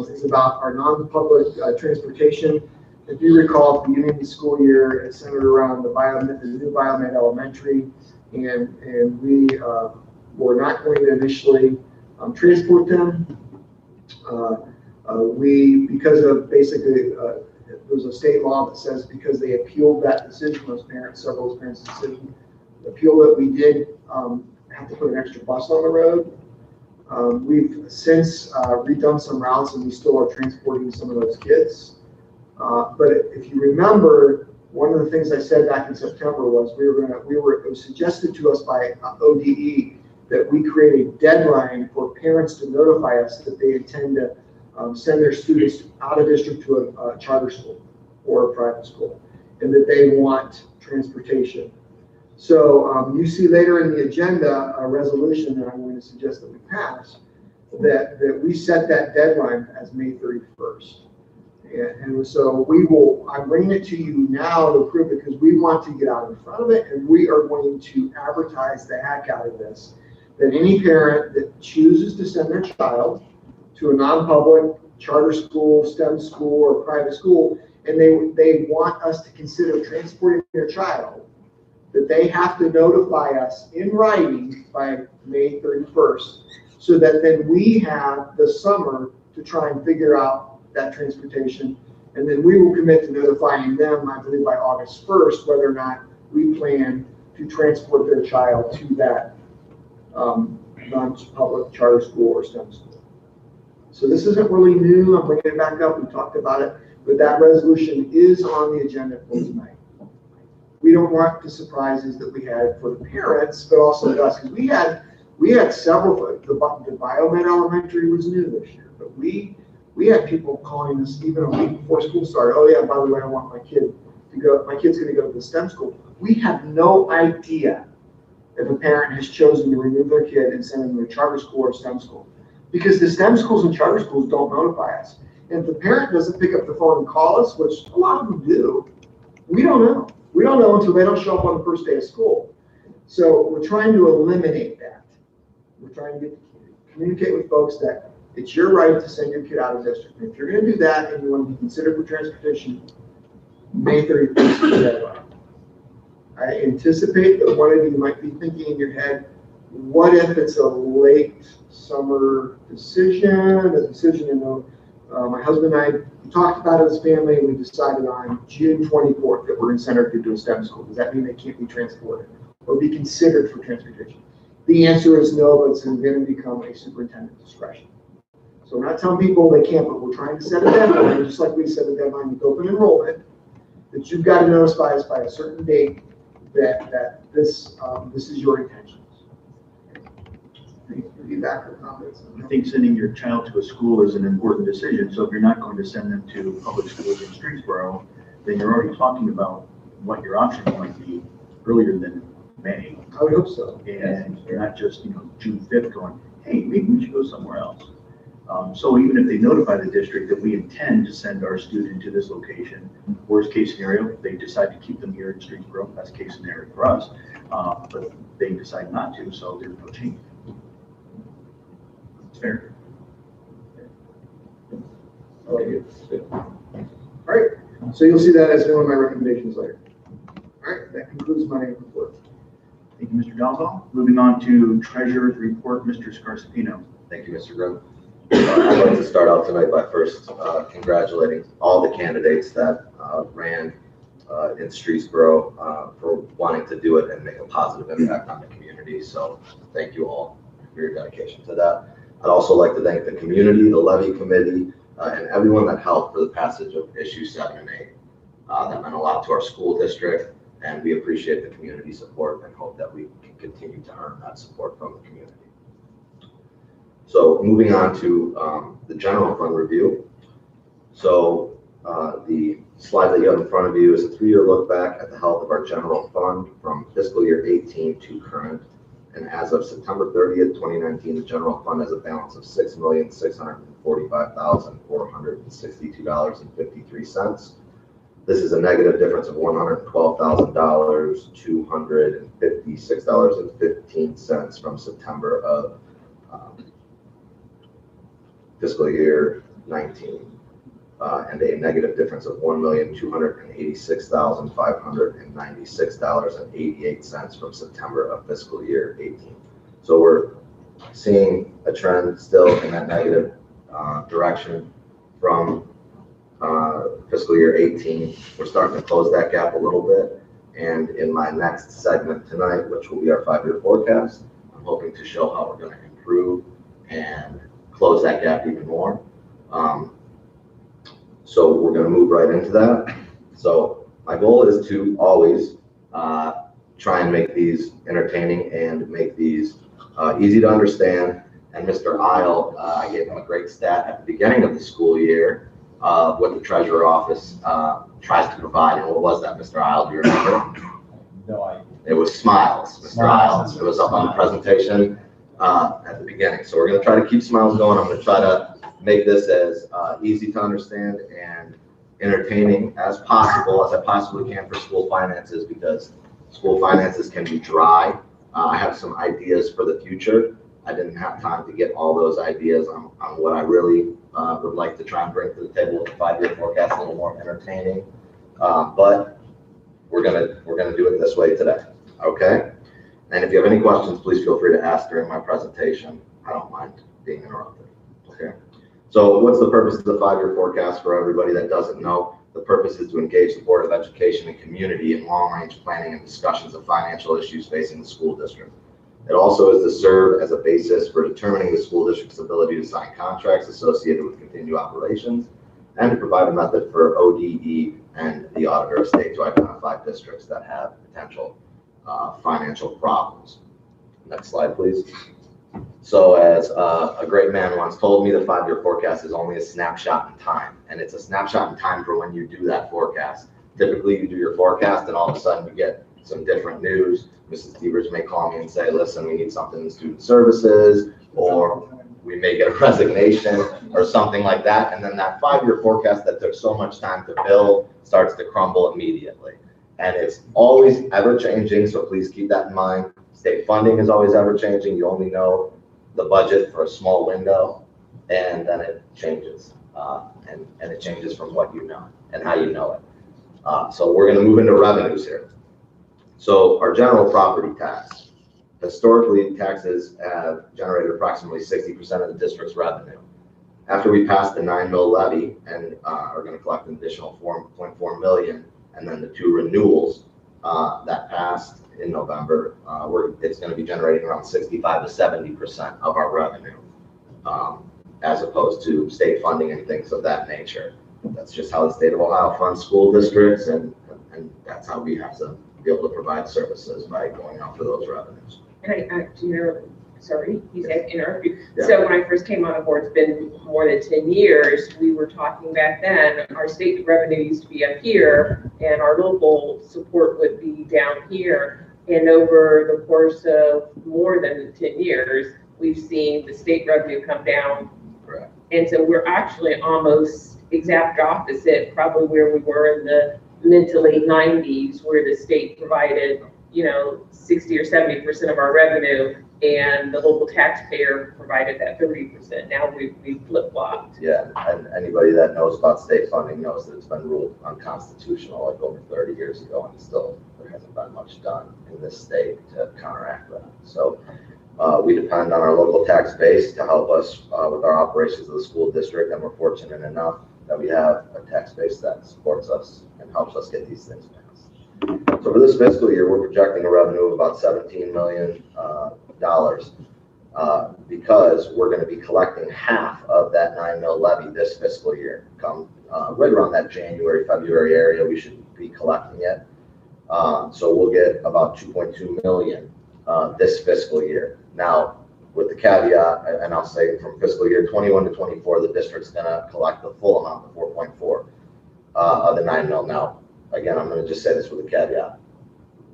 is about our non-public transportation. If you recall, at the beginning of the school year, it centered around the new Biomed Elementary, and we were not going to initially transport them. Because of basically, there's a state law that says because they appealed that decision, several of those parents' decision, appeal that we did have to put an extra bus on the road. We've since redone some routes and we still are transporting some of those kids. But if you remember, one of the things I said back in September was it was suggested to us by ODE that we create a deadline for parents to notify us that they intend to send their students out of district to a charter school or a private school, and that they want transportation. So you see later in the agenda a resolution that I'm going to suggest that we pass that we set that deadline as May 31st. And so I'm bringing it to you now to approve it because we want to get out in front of it, and we are going to advertise the heck out of this, that any parent that chooses to send their child to a non-public charter school, STEM school, or private school, and they want us to consider transporting their child, that they have to notify us in writing by May 31st, so that then we have the summer to try and figure out that transportation, and then we will commit to notifying them, I believe by August 1st, whether or not we plan to transport their child to that non-public charter school or STEM school. So this isn't really new. I'm bringing it back up. We talked about it, but that resolution is on the agenda for tonight. We don't want the surprises that we had for the parents, but also us, because we had several. The Biomed Elementary was new this year, but we had people calling us even a week before school started. "Oh yeah, by the way, I want my kid to go. My kid's going to go to the STEM school." We have no idea if a parent has chosen to remove their kid and send them to a charter school or STEM school, because the STEM schools and charter schools don't notify us. And if the parent doesn't pick up the phone and call us, which a lot of them do, we don't know. We don't know until they don't show up on the first day of school. So we're trying to eliminate that. We're trying to communicate with folks that it's your right to send your kid out of district. And if you're going to do that and you want to be considered for transportation, May 31st is the deadline. I anticipate that one of you might be thinking in your head, what if it's a late summer decision, a decision, my husband and I talked about it as a family, and we decided on June 24th that we're going to send our kid to a STEM school. Does that mean they can't be transported or be considered for transportation? The answer is no, but it's going to become a superintendent's discretion. So we're not telling people they can't, but we're trying to set a deadline, just like we set a deadline with open enrollment, that you've got to notify us by a certain date that this is your intentions. Feedback or comments? I think sending your child to a school is an important decision. So if you're not going to send them to public schools in Streetsboro, then you're already talking about what your options might be earlier than May. I would hope so. And you're not just, June 5th going, hey, maybe we should go somewhere else. So even if they notify the district that we intend to send our student to this location, worst case scenario, they decide to keep them here in Streetsboro, best case scenario for us, but they decide not to, so there's no change. It's fair. Okay. All right, so you'll see that as one of my recommendations later. All right, that concludes my report. Thank you, Mr. Dalzell. Moving on to Treasurer's Report, Mr. Scarsapino. Thank you, Mr. Grimm. I'd like to start out tonight by first congratulating all the candidates that ran in Streetsboro for wanting to do it and make a positive impact on the community. So thank you all for your dedication to that. I'd also like to thank the community, the levy committee, and everyone that helped for the passage of issues 7 and 8. That meant a lot to our school district, and we appreciate the community support and hope that we can continue to earn that support from the community. So moving on to the general fund review. So The slide that you have in front of you is a 3-year look back at the health of our general fund from fiscal year 18 to current. And as of September 30th, 2019, the general fund has a balance of $6,645,462.53. This is a negative difference of $112,256.15 from September of fiscal year 19. And a negative difference of $1,286,596.88 from September of fiscal year 18. So we're seeing a trend still in that negative direction from fiscal year 18. We're starting to close that gap a little bit. And in my next segment tonight, which will be our 5-year forecast, I'm hoping to show how we're going to improve and close that gap even more. So we're going to move right into that. So my goal is to always try and make these entertaining and make these easy to understand. And Mr. Isle, I gave him a great stat at the beginning of the school year what the Treasurer Office tries to provide. And what was that, Mr. Isle? Do you remember? No idea. It was smiles, Mr. Isle. It was up on the presentation at the beginning. So we're going to try to keep smiles going. I'm going to try to make this as easy to understand and entertaining as possible, as I possibly can for school finances, because school finances can be dry. I have some ideas for the future. I didn't have time to get all those ideas on what I really would like to try and bring to the table with the 5-year forecast, a little more entertaining. But we're gonna do it this way today, okay? And if you have any questions, please feel free to ask during my presentation. I don't mind being interrupted, okay? So what's the purpose of the 5-year forecast for everybody that doesn't know? The purpose is to engage the Board of Education and community in long-range planning and discussions of financial issues facing the school district. It also is to serve as a basis for determining the school district's ability to sign contracts associated with continued operations and to provide a method for ODE and the auditor of state to identify districts that have potential financial problems. Next slide, please. So as a great man once told me, the 5-year forecast is only a snapshot in time, and it's a snapshot in time for when you do that forecast. Typically, you do your forecast, and all of a sudden you get some different news. Mrs. Devers may call me and say, listen, we need something in student services, or we may get a resignation or something like that, and then that 5-year forecast that took so much time to build starts to crumble immediately. And it's always ever-changing, so please keep that in mind. State funding is always ever-changing. You only know the budget for a small window, and then it changes. And it changes from what you know and how you know it. So we're going to move into revenues here. So our general property tax. Historically, taxes have generated approximately 60% of the district's revenue. After we passed the 9 mil levy and are going to collect an additional 4.4 million, and then the 2 renewals that passed in November, it's going to be generating around 65 to 70% of our revenue, as opposed to state funding and things of that nature. That's just how the state of Ohio funds school districts, and that's how we have to be able to provide services by going out for those revenues. Sorry, you said interrupt you. Yeah. So when I first came on the board, it's been more than 10 years. We were talking back then, our state revenue used to be up here and our local support would be down here. And over the course of more than 10 years, we've seen the state revenue come down. Correct. And so we're actually almost exact opposite, probably where we were in the mid to late 90s, where the state provided, 60 or 70% of our revenue, and the local taxpayer provided that 30%. Now we've flip-flopped. Yeah, and anybody that knows about state funding knows that it's been ruled unconstitutional like over 30 years ago, and still there hasn't been much done in this state to counteract that. So we depend on our local tax base to help us with our operations of the school district, and we're fortunate enough that we have a tax base that supports us and helps us get these things passed. So for this fiscal year, we're projecting a revenue of about $17 million because we're going to be collecting half of that 9 mil levy this fiscal year. Come right around that January, February area, we should be collecting it. So we'll get about 2.2 million this fiscal year. Now, with the caveat, and I'll say from fiscal year 21 to 24, the district's going to collect the full amount of 4.4. of the 9 mil. Now, again, I'm gonna just say this with a caveat.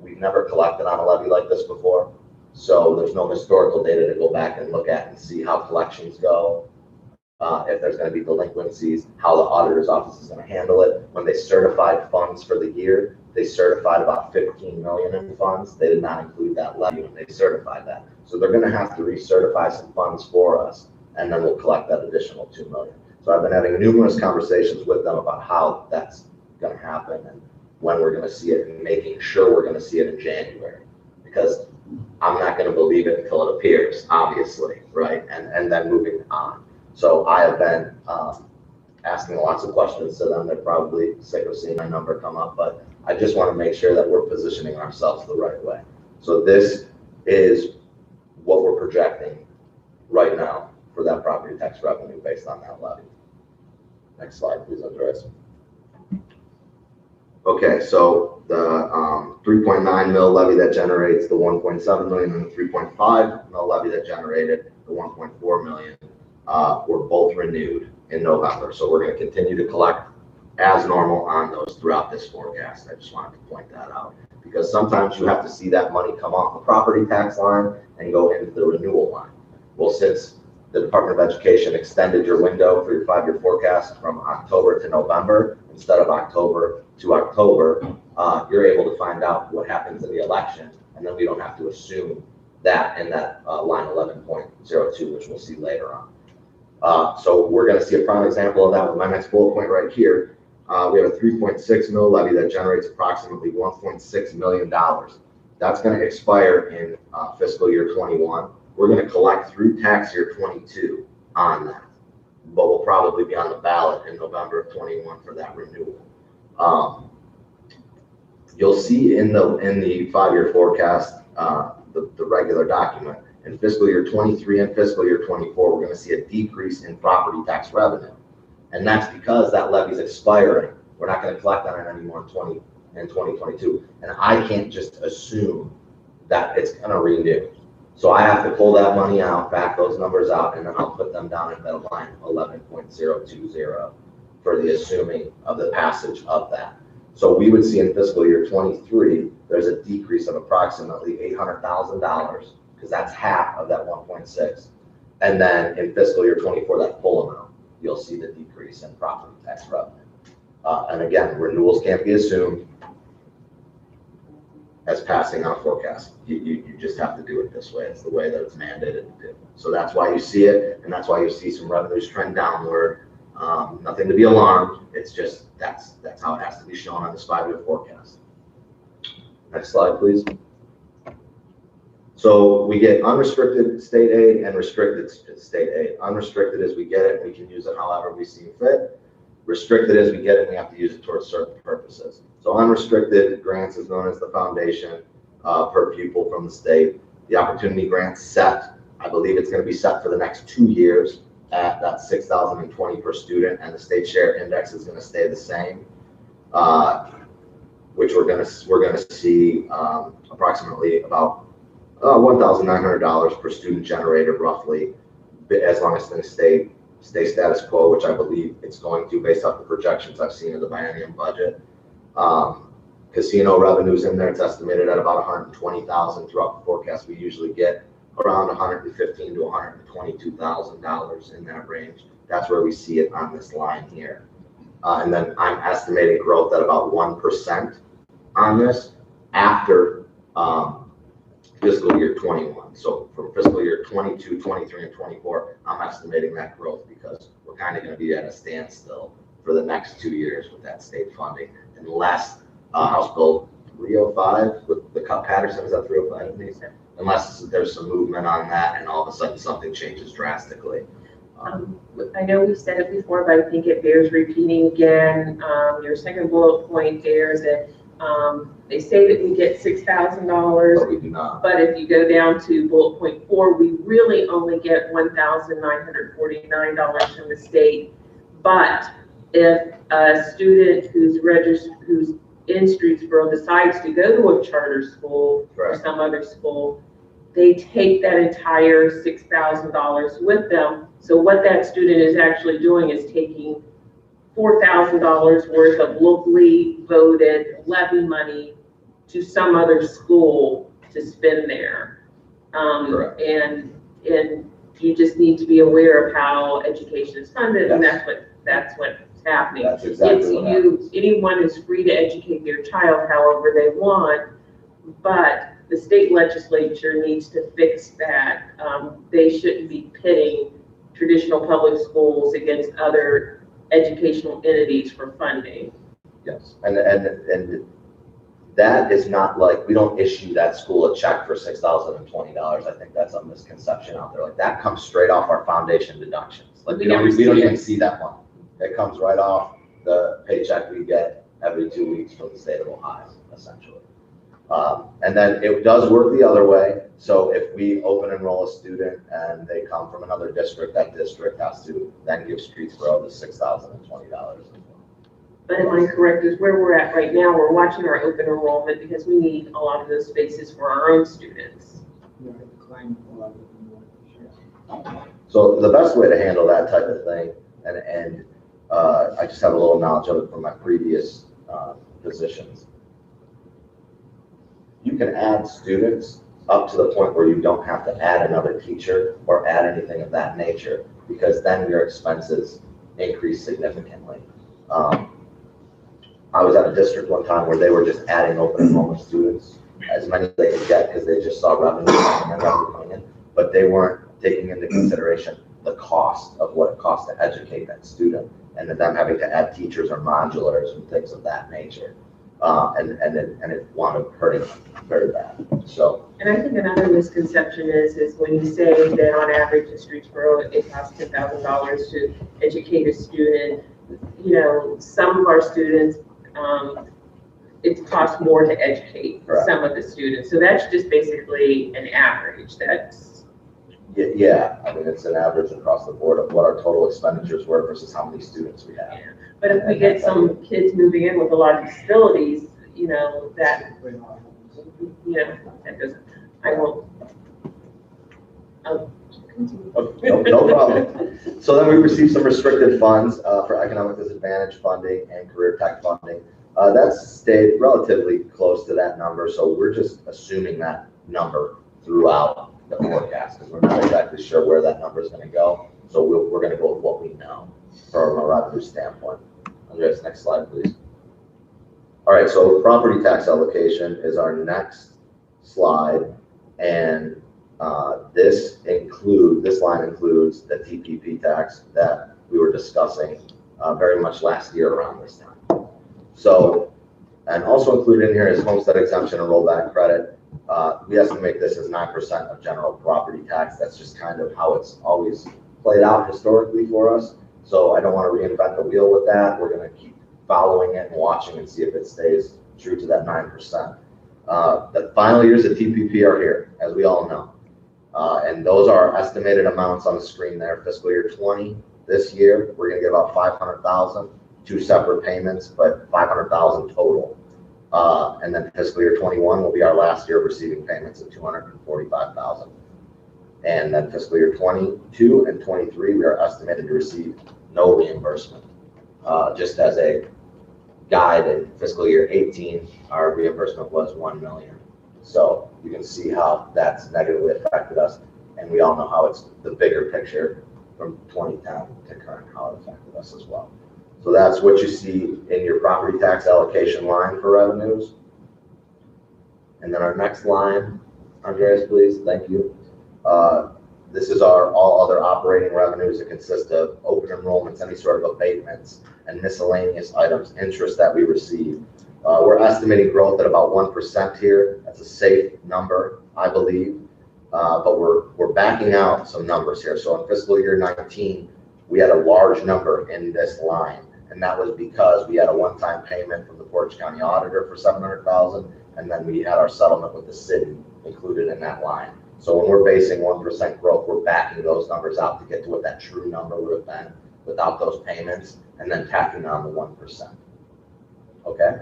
We've never collected on a levy like this before, so there's no historical data to go back and look at and see how collections go. If there's gonna be delinquencies, how the auditor's office is gonna handle it. When they certified funds for the year, they certified about 15 million in funds. They did not include that levy when they certified that. So they're gonna have to recertify some funds for us, and then we'll collect that additional 2 million. So I've been having numerous conversations with them about how that's gonna happen and when we're gonna see it, and making sure we're gonna see it in January. Because I'm not gonna believe it until it appears, obviously, right? And then moving on. So I have been asking lots of questions to them. They're probably sick of seeing my number come up, but I just want to make sure that we're positioning ourselves the right way. So this is what we're projecting right now for that property tax revenue based on that levy. Next slide, please, Andres. Okay, so the 3.9 mil levy that generates the 1.7 million and the 3.5 mil levy that generated the 1.4 million were both renewed in November. So we're going to continue to collect as normal on those throughout this forecast. I just wanted to point that out because sometimes you have to see that money come off the property tax line and go into the renewal line. Well, since the Department of Education extended your window for your 5-year forecast from October to November instead of October to October, you're able to find out what happens in the election, and then we don't have to assume that in that line 11.02, which we'll see later on. So we're going to see a prime example of that with my next bullet point right here. We have a 3.6 mil levy that generates approximately $1.6 million. That's going to expire in fiscal year 21. We're going to collect through tax year 22 on that, but we'll probably be on the ballot in November of 21 for that renewal. You'll see in the 5-year forecast, the regular document, in fiscal year 23 and fiscal year 24, we're going to see a decrease in property tax revenue. And that's because that levy is expiring. We're not going to collect on it anymore in 2022. And I can't just assume that it's going to renew. So I have to pull that money out, back those numbers out, and then I'll put them down in that line 11.020 for the assuming of the passage of that. So we would see in fiscal year 23, there's a decrease of approximately $800,000 because that's half of that 1.6. And then in fiscal year 24, that full amount, you'll see the decrease in property tax revenue. And again, renewals can't be assumed as passing on a forecast. You just have to do it this way. It's the way that it's mandated to do. So that's why you see it, and that's why you see some revenues trend downward. Nothing to be alarmed. It's just that's how it has to be shown on this 5-year forecast. Next slide, please. So we get unrestricted state aid and restricted state aid. Unrestricted is we get it, we can use it however we see fit. Restricted is we get it, and we have to use it towards certain purposes. So unrestricted grants is known as the foundation per pupil from the state. The opportunity grant set, I believe it's going to be set for the next 2 years at that $6,020 per student, and the state share index is going to stay the same, which we're going to see approximately about $1,900 per student generated roughly, as long as things stay status quo, which I believe it's going to based off the projections I've seen in the biennium budget. Casino revenues in there, it's estimated at about $120,000 throughout the forecast. We usually get around $115,000 to $122,000 in that range. That's where we see it on this line here. And then I'm estimating growth at about 1% on this after fiscal year 21. So from fiscal year 22, 23, and 24, I'm estimating that growth because we're kind of going to be at a standstill for the next 2 years with that state funding, unless House Bill 305 with the Patterson, is that 305? Unless there's some movement on that and all of a sudden something changes drastically. I know we've said it before, but I think it bears repeating again. Your second bullet point bears that they say that we get $6,000, but we do not. But if you go down to bullet point 4, we really only get $1,949 from the state. But if a student who's registered, who's in Streetsboro decides to go to a charter school or some other school, they take that entire $6,000 with them. So what that student is actually doing is taking $4,000 worth of locally voted levy money to some other school to spend there. Correct. And you just need to be aware of how education is funded, and Yes. that's what's happening. That's exactly It's what happens. anyone is free to educate their child however they want, but the state legislature needs to fix that. They shouldn't be pitting traditional public schools against other educational entities for funding. Yes, and that is not like, we don't issue that school a check for $6,020. I think that's a misconception out there. Like, that comes straight off our foundation deductions. Like, we don't even see that money. It comes right off the paycheck we get every 2 weeks from the state of Ohio, essentially. And then it does work the other way. So if we open enroll a student and they come from another district, that district has to then give Streetsboro the $6,020. But am I correct, is where we're at right now, we're watching our open enrollment because we need a lot of those spaces for our own students. So the best way to handle that type of thing, and I just have a little knowledge of it from my previous positions. You can add students up to the point where you don't have to add another teacher or add anything of that nature, because then your expenses increase significantly. I was at a district one time where they were just adding open enrollment students, as many as they could get, because they just saw revenue coming in, but they weren't taking into consideration the cost of what it costs to educate that student, and them having to add teachers or modulars and things of that nature. And it wound up hurting very bad. So. And I think another misconception is when you say that on average in Streetsboro, it costs $10,000 to educate a student. You know, some of our students, it costs more to educate some of the students. So that's just basically an average. That's. Yeah, I mean, it's an average across the board of what our total expenditures were versus how many students we have. Yeah. But if we get some kids moving in with a lot of disabilities, you know, that doesn't, I won't. No problem. So then we received some restricted funds for economic disadvantage funding and career tech funding. That's stayed relatively close to that number, so we're just assuming that number throughout the forecast, because we're not exactly sure where that number is going to go. So we're going to go with what we know from a revenue standpoint. Andreas, next slide, please. All right, so property tax allocation is our next slide, and this line includes the TPP tax that we were discussing very much last year around this time. So, and also included in here is homestead exemption and rollback credit. We estimate this as 9% of general property tax. That's just kind of how it's always played out historically for us. So I don't want to reinvent the wheel with that. We're going to keep following it and watching and see if it stays true to that 9%. The final years of TPP are here, as we all know. And those are estimated amounts on the screen there. Fiscal year 20, this year, we're going to get about 500,000, 2 separate payments, but 500,000 total. And then fiscal year 21 will be our last year of receiving payments of 245,000. And then fiscal year 22 and 23, we are estimated to receive no reimbursement. Just as a guide, in fiscal year 18, our reimbursement was 1 million. So you can see how that's negatively affected us. And we all know how it's the bigger picture from 2010 to current, how it affected us as well. So that's what you see in your property tax allocation line for revenues. And then our next line, Andreas, please, thank you. This is our all other operating revenues. It consists of open enrollments, any sort of abatements, and miscellaneous items, interest that we receive. We're estimating growth at about 1% here. That's a safe number, I believe. But we're backing out some numbers here. So in fiscal year 19, we had a large number in this line. And that was because we had a one-time payment from the Portage County auditor for $700,000, and then we had our settlement with the city included in that line. So when we're basing 1% growth, we're backing those numbers out to get to what that true number would have been without those payments, and then tacking on the 1%. Okay?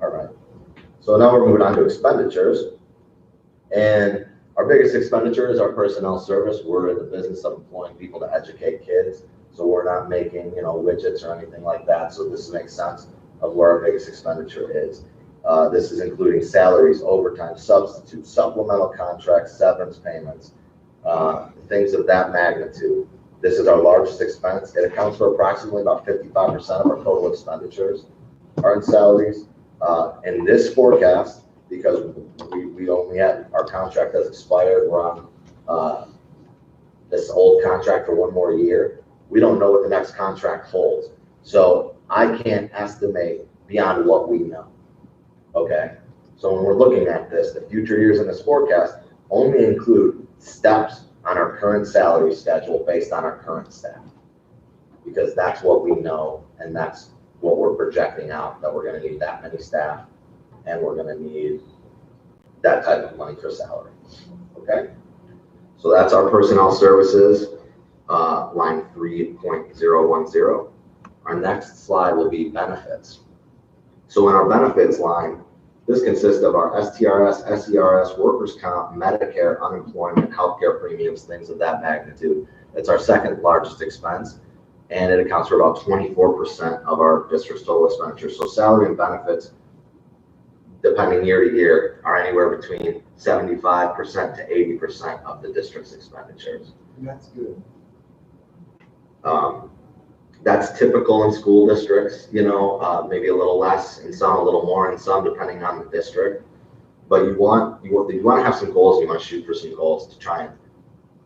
All right. So now we're moving on to expenditures. And our biggest expenditure is our personnel service. We're in the business of employing people to educate kids. So we're not making, widgets or anything like that. So this makes sense of where our biggest expenditure is. This is including salaries, overtime, substitutes, supplemental contracts, severance payments, things of that magnitude. This is our largest expense. It accounts for approximately about 55% of our total expenditures are in salaries. In this forecast, because we only had, our contract has expired, we're on this old contract for one more year. We don't know what the next contract holds. So I can't estimate beyond what we know. Okay, so when we're looking at this, the future years in this forecast only include steps on our current salary schedule based on our current staff. Because that's what we know, and that's what we're projecting out, that we're gonna need that many staff, and we're gonna need that type of money for salary, okay? So that's our personnel services, line 3.010. Our next slide will be benefits. So in our benefits line, this consists of our STRS, SERS, workers' comp, Medicare, unemployment, healthcare premiums, things of that magnitude. It's our second largest expense, and it accounts for about 24% of our district's total expenditure. So salary and benefits, depending year to year, are anywhere between 75% to 80% of the district's expenditures. That's good. That's typical in school districts, maybe a little less in some, a little more in some, depending on the district. But you want to have some goals. You want to shoot for some goals to try and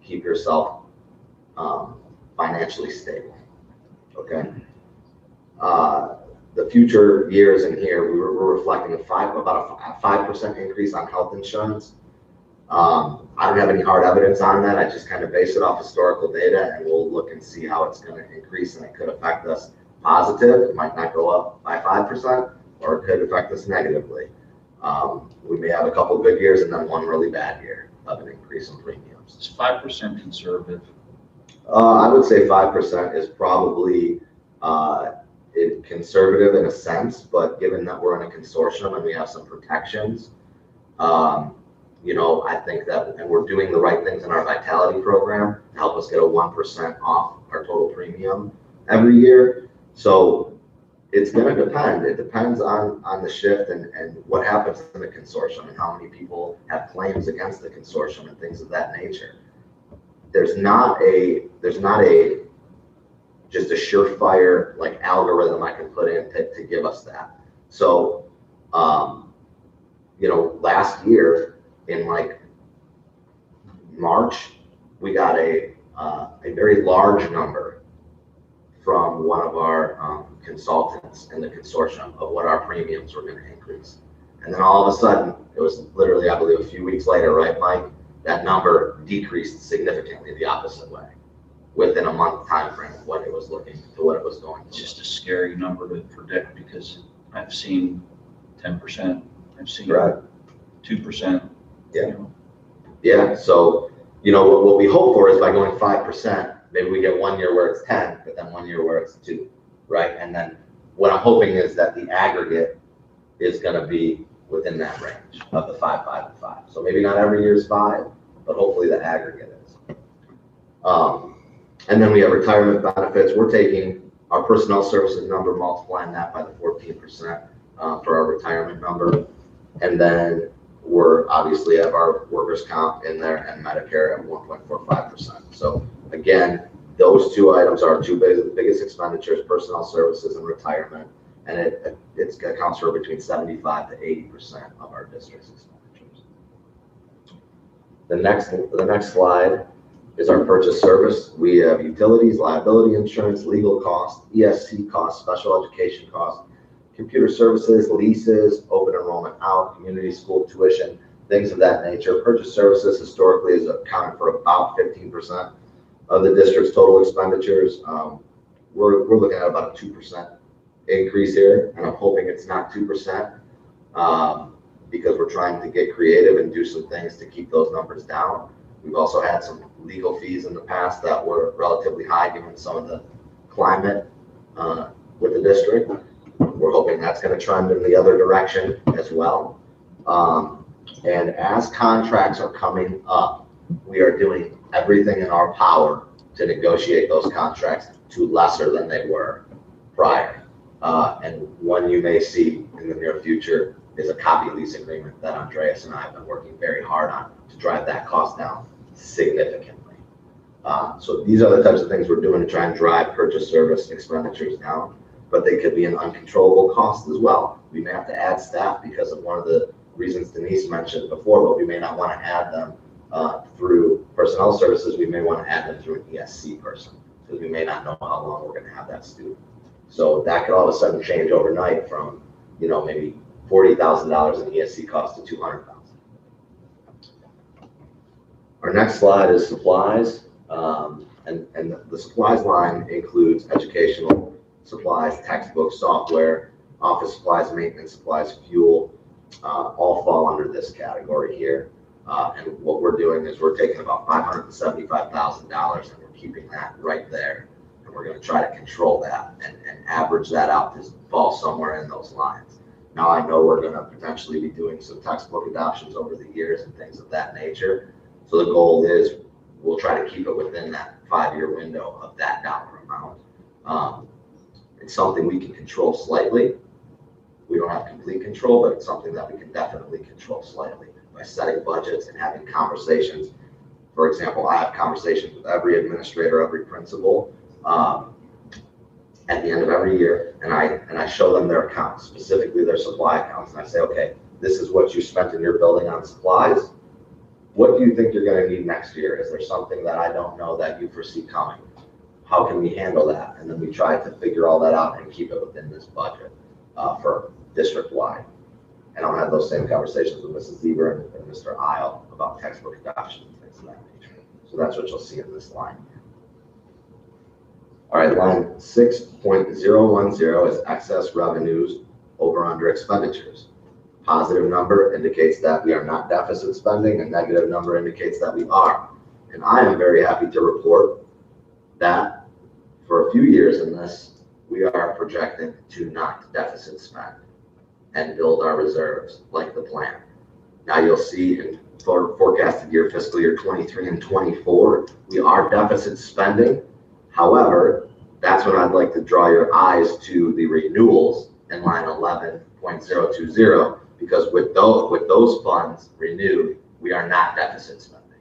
keep yourself financially stable. Okay. The future years in here, we're reflecting about a 5% increase on health insurance. I don't have any hard evidence on that. I just kind of base it off historical data, and we'll look and see how it's going to increase, and it could affect us positive. It might not go up by 5%, or it could affect us negatively. We may have a couple of good years and then one really bad year of an increase in premiums. It's 5% conservative. I would say 5% is probably conservative in a sense, but given that we're in a consortium and we have some protections, I think that, and we're doing the right things in our vitality program to help us get a 1% off our total premium every year. So it's going to depend. It depends on the shift and what happens in the consortium and how many people have claims against the consortium and things of that nature. There's not just a surefire like algorithm I can put in to give us that. So, last year in like March, we got a very large number from one of our consultants in the consortium of what our premiums were going to increase. And then all of a sudden, it was literally, I believe, a few weeks later, right, Mike? That number decreased significantly the opposite way within a month time frame of what it was looking to what it was going to. It's just a scary number to predict because I've seen 10%, I've seen Right. 2%. Yeah. Yeah. So, what we hope for is by going 5%, maybe we get 1 year where it's 10, but then 1 year where it's 2, right? And then what I'm hoping is that the aggregate is going to be within that range of the 5, 5, and 5. So maybe not every year is 5, but hopefully the aggregate is. And then we have retirement benefits. We're taking our personnel services number, multiplying that by the 14% for our retirement number. And then we're obviously have our workers' comp in there and Medicare at 1.45%. So again, those two items are the biggest expenditures, personnel services and retirement. And it accounts for between 75 to 80% of our district's expenditures. The next slide is our purchase service. We have utilities, liability insurance, legal costs, ESC costs, special education costs, computer services, leases, open enrollment out, community school tuition, things of that nature. Purchase services historically is accounted for about 15% of the district's total expenditures. We're looking at about a 2% increase here, and I'm hoping it's not 2% because we're trying to get creative and do some things to keep those numbers down. We've also had some legal fees in the past that were relatively high given some of the climate with the district. We're hoping that's going to trend in the other direction as well. And as contracts are coming up, we are doing everything in our power to negotiate those contracts to lesser than they were prior. And one you may see in the near future is a copy lease agreement that Andreas and I have been working very hard on to drive that cost down significantly. So these are the types of things we're doing to try and drive purchase service expenditures down, but they could be an uncontrollable cost as well. We may have to add staff because of one of the reasons Denise mentioned before, but we may not want to add them through personnel services. We may want to add them through an ESC person because we may not know how long we're going to have that student. So that could all of a sudden change overnight from, maybe $40,000 in ESC cost to $200,000. Our next slide is supplies, and the supplies line includes educational supplies, textbooks, software, office supplies, maintenance supplies, fuel, all fall under this category here. And what we're doing is we're taking about $575,000 and we're keeping that right there. And we're going to try to control that and average that out to fall somewhere in those lines. Now I know we're going to potentially be doing some textbook adoptions over the years and things of that nature. So the goal is we'll try to keep it within that 5-year window of that dollar amount. It's something we can control slightly. We don't have complete control, but it's something that we can definitely control slightly by setting budgets and having conversations. For example, I have conversations with every administrator, every principal at the end of every year, and I show them their accounts, specifically their supply accounts, and I say, okay, this is what you spent in your building on supplies. What do you think you're going to need next year? Is there something that I don't know that you foresee coming? How can we handle that? And then we try to figure all that out and keep it within this budget for district-wide. And I'll have those same conversations with Mrs. Zieber and Mr. Isle about textbook adoption and things of that nature. So that's what you'll see in this line. All right, line 6.010 is excess revenues over under expenditures. Positive number indicates that we are not deficit spending, and negative number indicates that we are. And I am very happy to report that for a few years in this, we are projecting to not deficit spend and build our reserves like the plan. Now you'll see in forecasted year, fiscal year 23 and 24, we are deficit spending. However, that's when I'd like to draw your eyes to the renewals in line 11.020, because with those funds renewed, we are not deficit spending.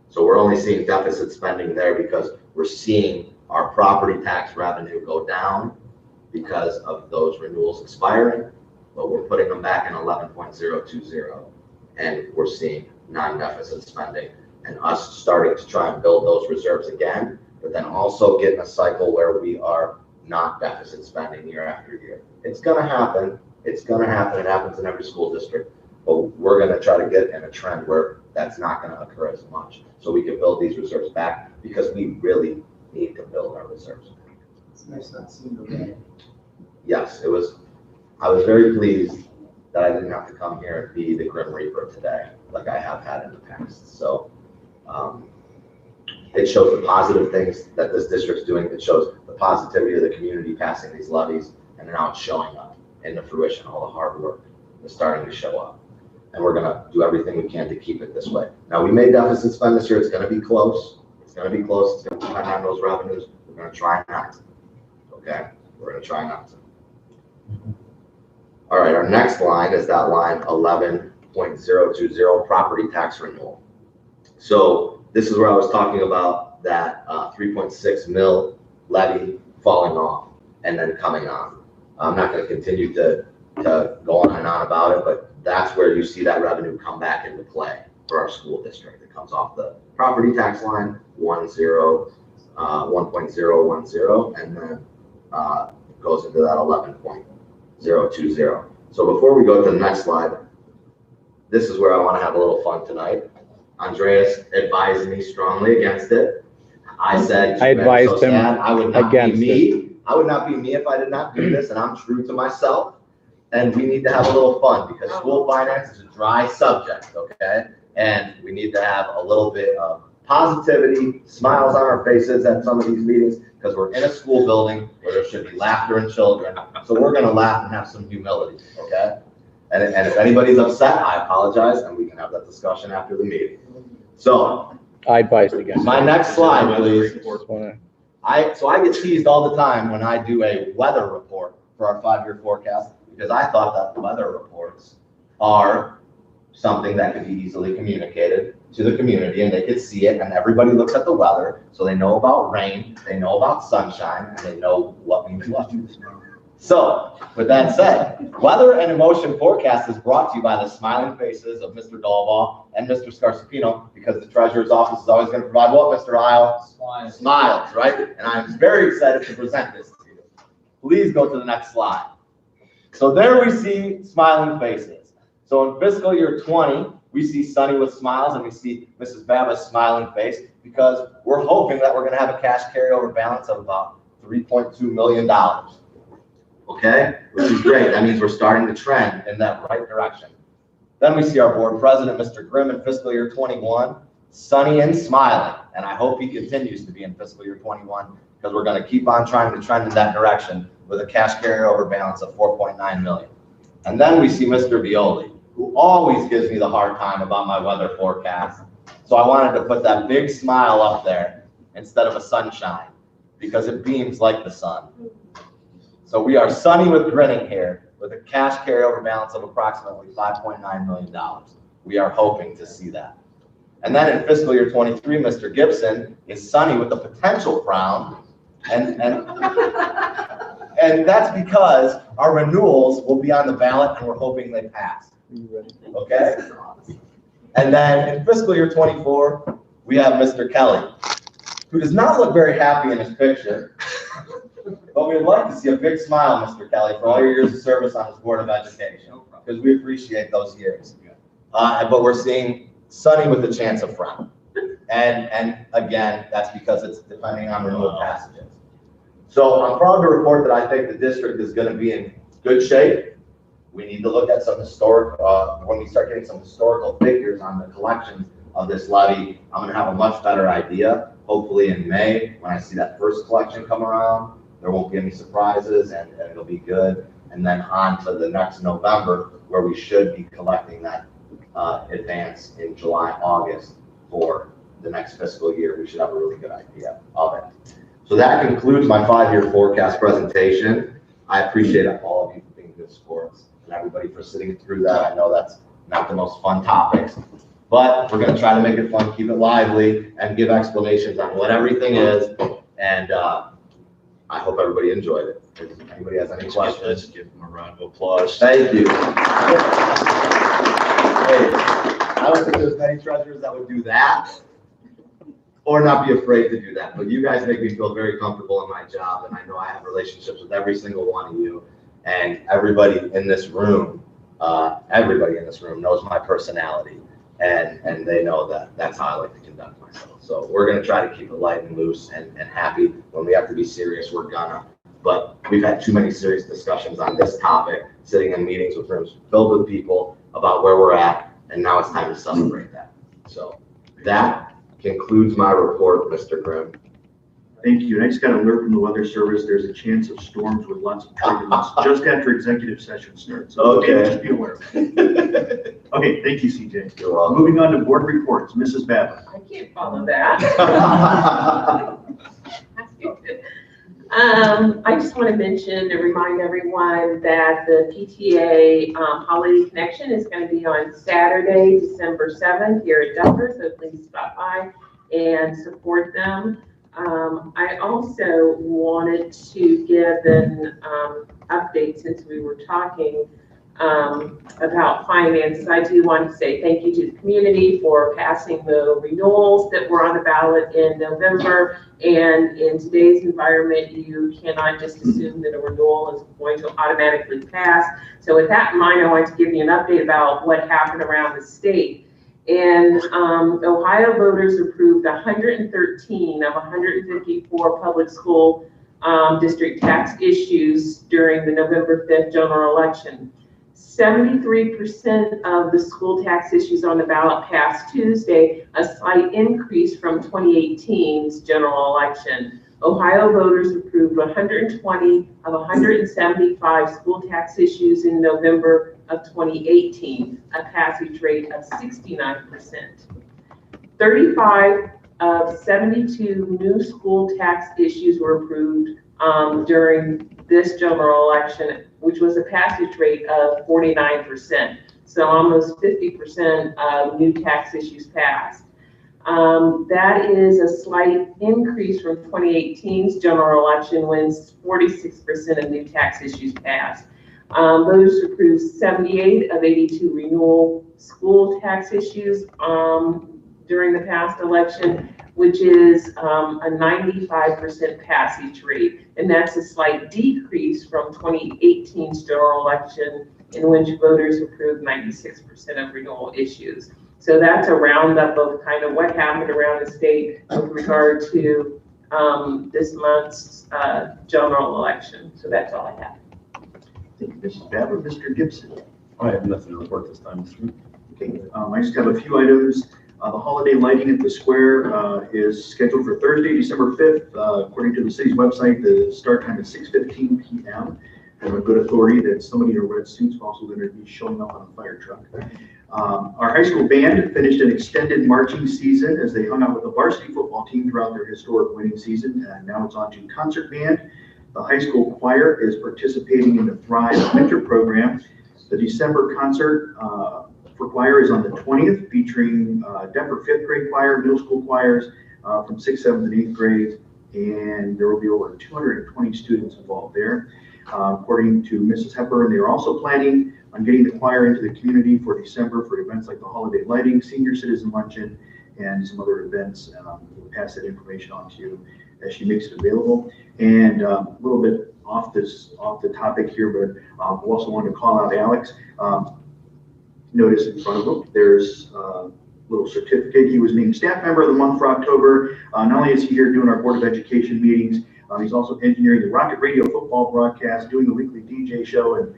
So we're only seeing deficit spending there because we're seeing our property tax revenue go down because of those renewals expiring, but we're putting them back in 11.020, and we're seeing non-deficit spending and us starting to try and build those reserves again, but then also get in a cycle where we are not deficit spending year after year. It's going to happen. It's going to happen. It happens in every school district, but we're going to try to get in a trend where that's not going to occur as much, so we can build these reserves back, because we really need to build our reserves back. It's nice not seeing the red. Yes, it was. I was very pleased that I didn't have to come here and be the Grim Reaper today, like I have had in the past. So it shows the positive things that this district's doing. It shows the positivity of the community passing these levies, and now it's showing up in the fruition. All the hard work is starting to show up, and we're going to do everything we can to keep it this way. Now, we may deficit spend this year. It's going to be close. It's going to be close. It's going to depend on those revenues. We're going to try not to. Okay, we're going to try not to. All right, our next line is that line 11.020, property tax renewal. So this is where I was talking about that 3.6 mil levy falling off and then coming on. I'm not going to continue to go on and on about it, but that's where you see that revenue come back into play for our school district. It comes off the property tax line, 1.010, and then goes into that 11.020. So before we go to the next slide, this is where I want to have a little fun tonight. Andreas advised me strongly against it. I said, I advised him I would not be against me. I would not be me if I did not do this, and I'm true to myself. And we need to have a little fun, because school finance is a dry subject, okay? And we need to have a little bit of positivity, smiles on our faces at some of these meetings, because we're in a school building where there should be laughter and children. So we're going to laugh and have some humility, okay? And if anybody's upset, I apologize, and we can have that discussion after the meeting. So I advised against my it. next slide, please. So I get teased all the time when I do a weather report for our 5-year forecast, because I thought that weather reports are something that could be easily communicated to the community and they could see it, and everybody looks at the weather, so they know about rain, they know about sunshine, and they know what means what. So, with that said, Weather and Emotion Forecast is brought to you by the smiling faces of Mr. Dalbaugh and Mr. Scarsapino, because the treasurer's office is always going to provide what, Mr. Isle? Smiles. Smiles, right? And I'm very excited to present this to you. Please go to the next slide. So there we see smiling faces. So in fiscal year 20, we see Sunny with smiles, and we see Mrs. Baba's smiling face, because we're hoping that we're going to have a cash carryover balance of about $3.2 million. Okay, which is great. That means we're starting to trend in that right direction. Then we see our board president, Mr. Grimm, in fiscal year 21, sunny and smiling. And I hope he continues to be in fiscal year 21, because we're going to keep on trying to trend in that direction with a cash carryover balance of $4.9 million. And then we see Mr. Violi, who always gives me the hard time about my weather forecast. So I wanted to put that big smile up there instead of a sunshine, because it beams like the sun. So we are sunny with grinning here, with a cash carryover balance of approximately $5.9 million. We are hoping to see that. And then in fiscal year 23, Mr. Gibson is sunny with a potential frown. And that's because our renewals will be on the ballot, and we're hoping they pass. Okay? And then in fiscal year 24, we have Mr. Kelly, who does not look very happy in his picture. But we'd like to see a big smile, Mr. Kelly, for all your years of service on this Board of Education, because we appreciate those years. But we're seeing sunny with a chance of frown. And again, that's because it's depending on renewal passages. So I'm proud to report that I think the district is going to be in good shape. We need to look at some historic, when we start getting some historical figures on the collections of this levy, I'm going to have a much better idea. Hopefully in May, when I see that first collection come around, there won't be any surprises, and it'll be good. And then on to the next November, where we should be collecting that advance in July, August for the next fiscal year. We should have a really good idea of it. So that concludes my 5-year forecast presentation. I appreciate all of you for being good sports, and everybody for sitting through that. I know that's not the most fun topics, but we're going to try to make it fun, keep it lively, and give explanations on what everything is. And I hope everybody enjoyed it. If anybody has any questions, let's give them a round of applause. Thank you. Hey, I don't think there's many treasurers that would do that, or not be afraid to do that. But you guys make me feel very comfortable in my job, and I know I have relationships with every single one of you, and everybody in this room knows my personality. And they know that that's how I like to conduct myself. So we're going to try to keep it light and loose and happy. When we have to be serious, we're gonna. But we've had too many serious discussions on this topic, sitting in meetings with rooms filled with people about where we're at, and now it's time to celebrate that. So that concludes my report, Mr. Grimm. Thank you. And I just got an alert from the Weather Service. There's a chance of storms with lots of turbulence just after executive session starts. So Okay. just be aware of it. Okay, thank you, CJ. You're welcome. Moving on to board reports, Mrs. Babbitt. I can't follow that. I just want to mention and remind everyone that the PTA Holiday Connection is going to be on Saturday, December 7th here at Denver, so please stop by and support them. I also wanted to give an update, since we were talking about finances. I do want to say thank you to the community for passing the renewals that were on the ballot in November. And in today's environment, you cannot just assume that a renewal is going to automatically pass. So with that in mind, I want to give you an update about what happened around the state. And Ohio voters approved 113 of 154 public school district tax issues during the November 5th general election. 73% of the school tax issues on the ballot passed Tuesday, a slight increase from 2018's general election. Ohio voters approved 120 of 175 school tax issues in November of 2018, a passage rate of 69%. 35 of 72 new school tax issues were approved during this general election, which was a passage rate of 49%. So almost 50% of new tax issues passed. That is a slight increase from 2018's general election when 46% of new tax issues passed. Voters approved 78 of 82 renewal school tax issues during the past election, which is a 95% passage rate. And that's a slight decrease from 2018's general election in which voters approved 96% of renewal issues. So that's a roundup of kind of what happened around the state with regard to this month's general election. So that's all I have. Thank you, Mrs. Babber. Mr. Gibson. I have nothing to report this time, Mr. Chairman. Okay, I just have a few items. The holiday lighting at the square is scheduled for Thursday, December 5th. According to the city's website, the start time is 6:15 p.m. I have a good authority that somebody in a red suit is also going to be showing up on a fire truck. Our high school band finished an extended marching season as they hung out with the varsity football team throughout their historic winning season, and now it's on to concert band. The high school choir is participating in the Thrive Winter program. The December concert for choir is on the 20th, featuring Denver 5th grade choir, middle school choirs from 6th, 7th, and 8th grades, and there will be over 220 students involved there. According to Mrs. Hepburn, they are also planning on getting the choir into the community for December for events like the holiday lighting, senior citizen luncheon, and some other events. We'll pass that information on to you as she makes it available. And a little bit off the topic here, but we also want to call out Alex. Notice in front of him, there's a little certificate. He was named staff member of the month for October. Not only is he here doing our Board of Education meetings, he's also engineering the Rocket Radio football broadcast, doing the weekly DJ show, and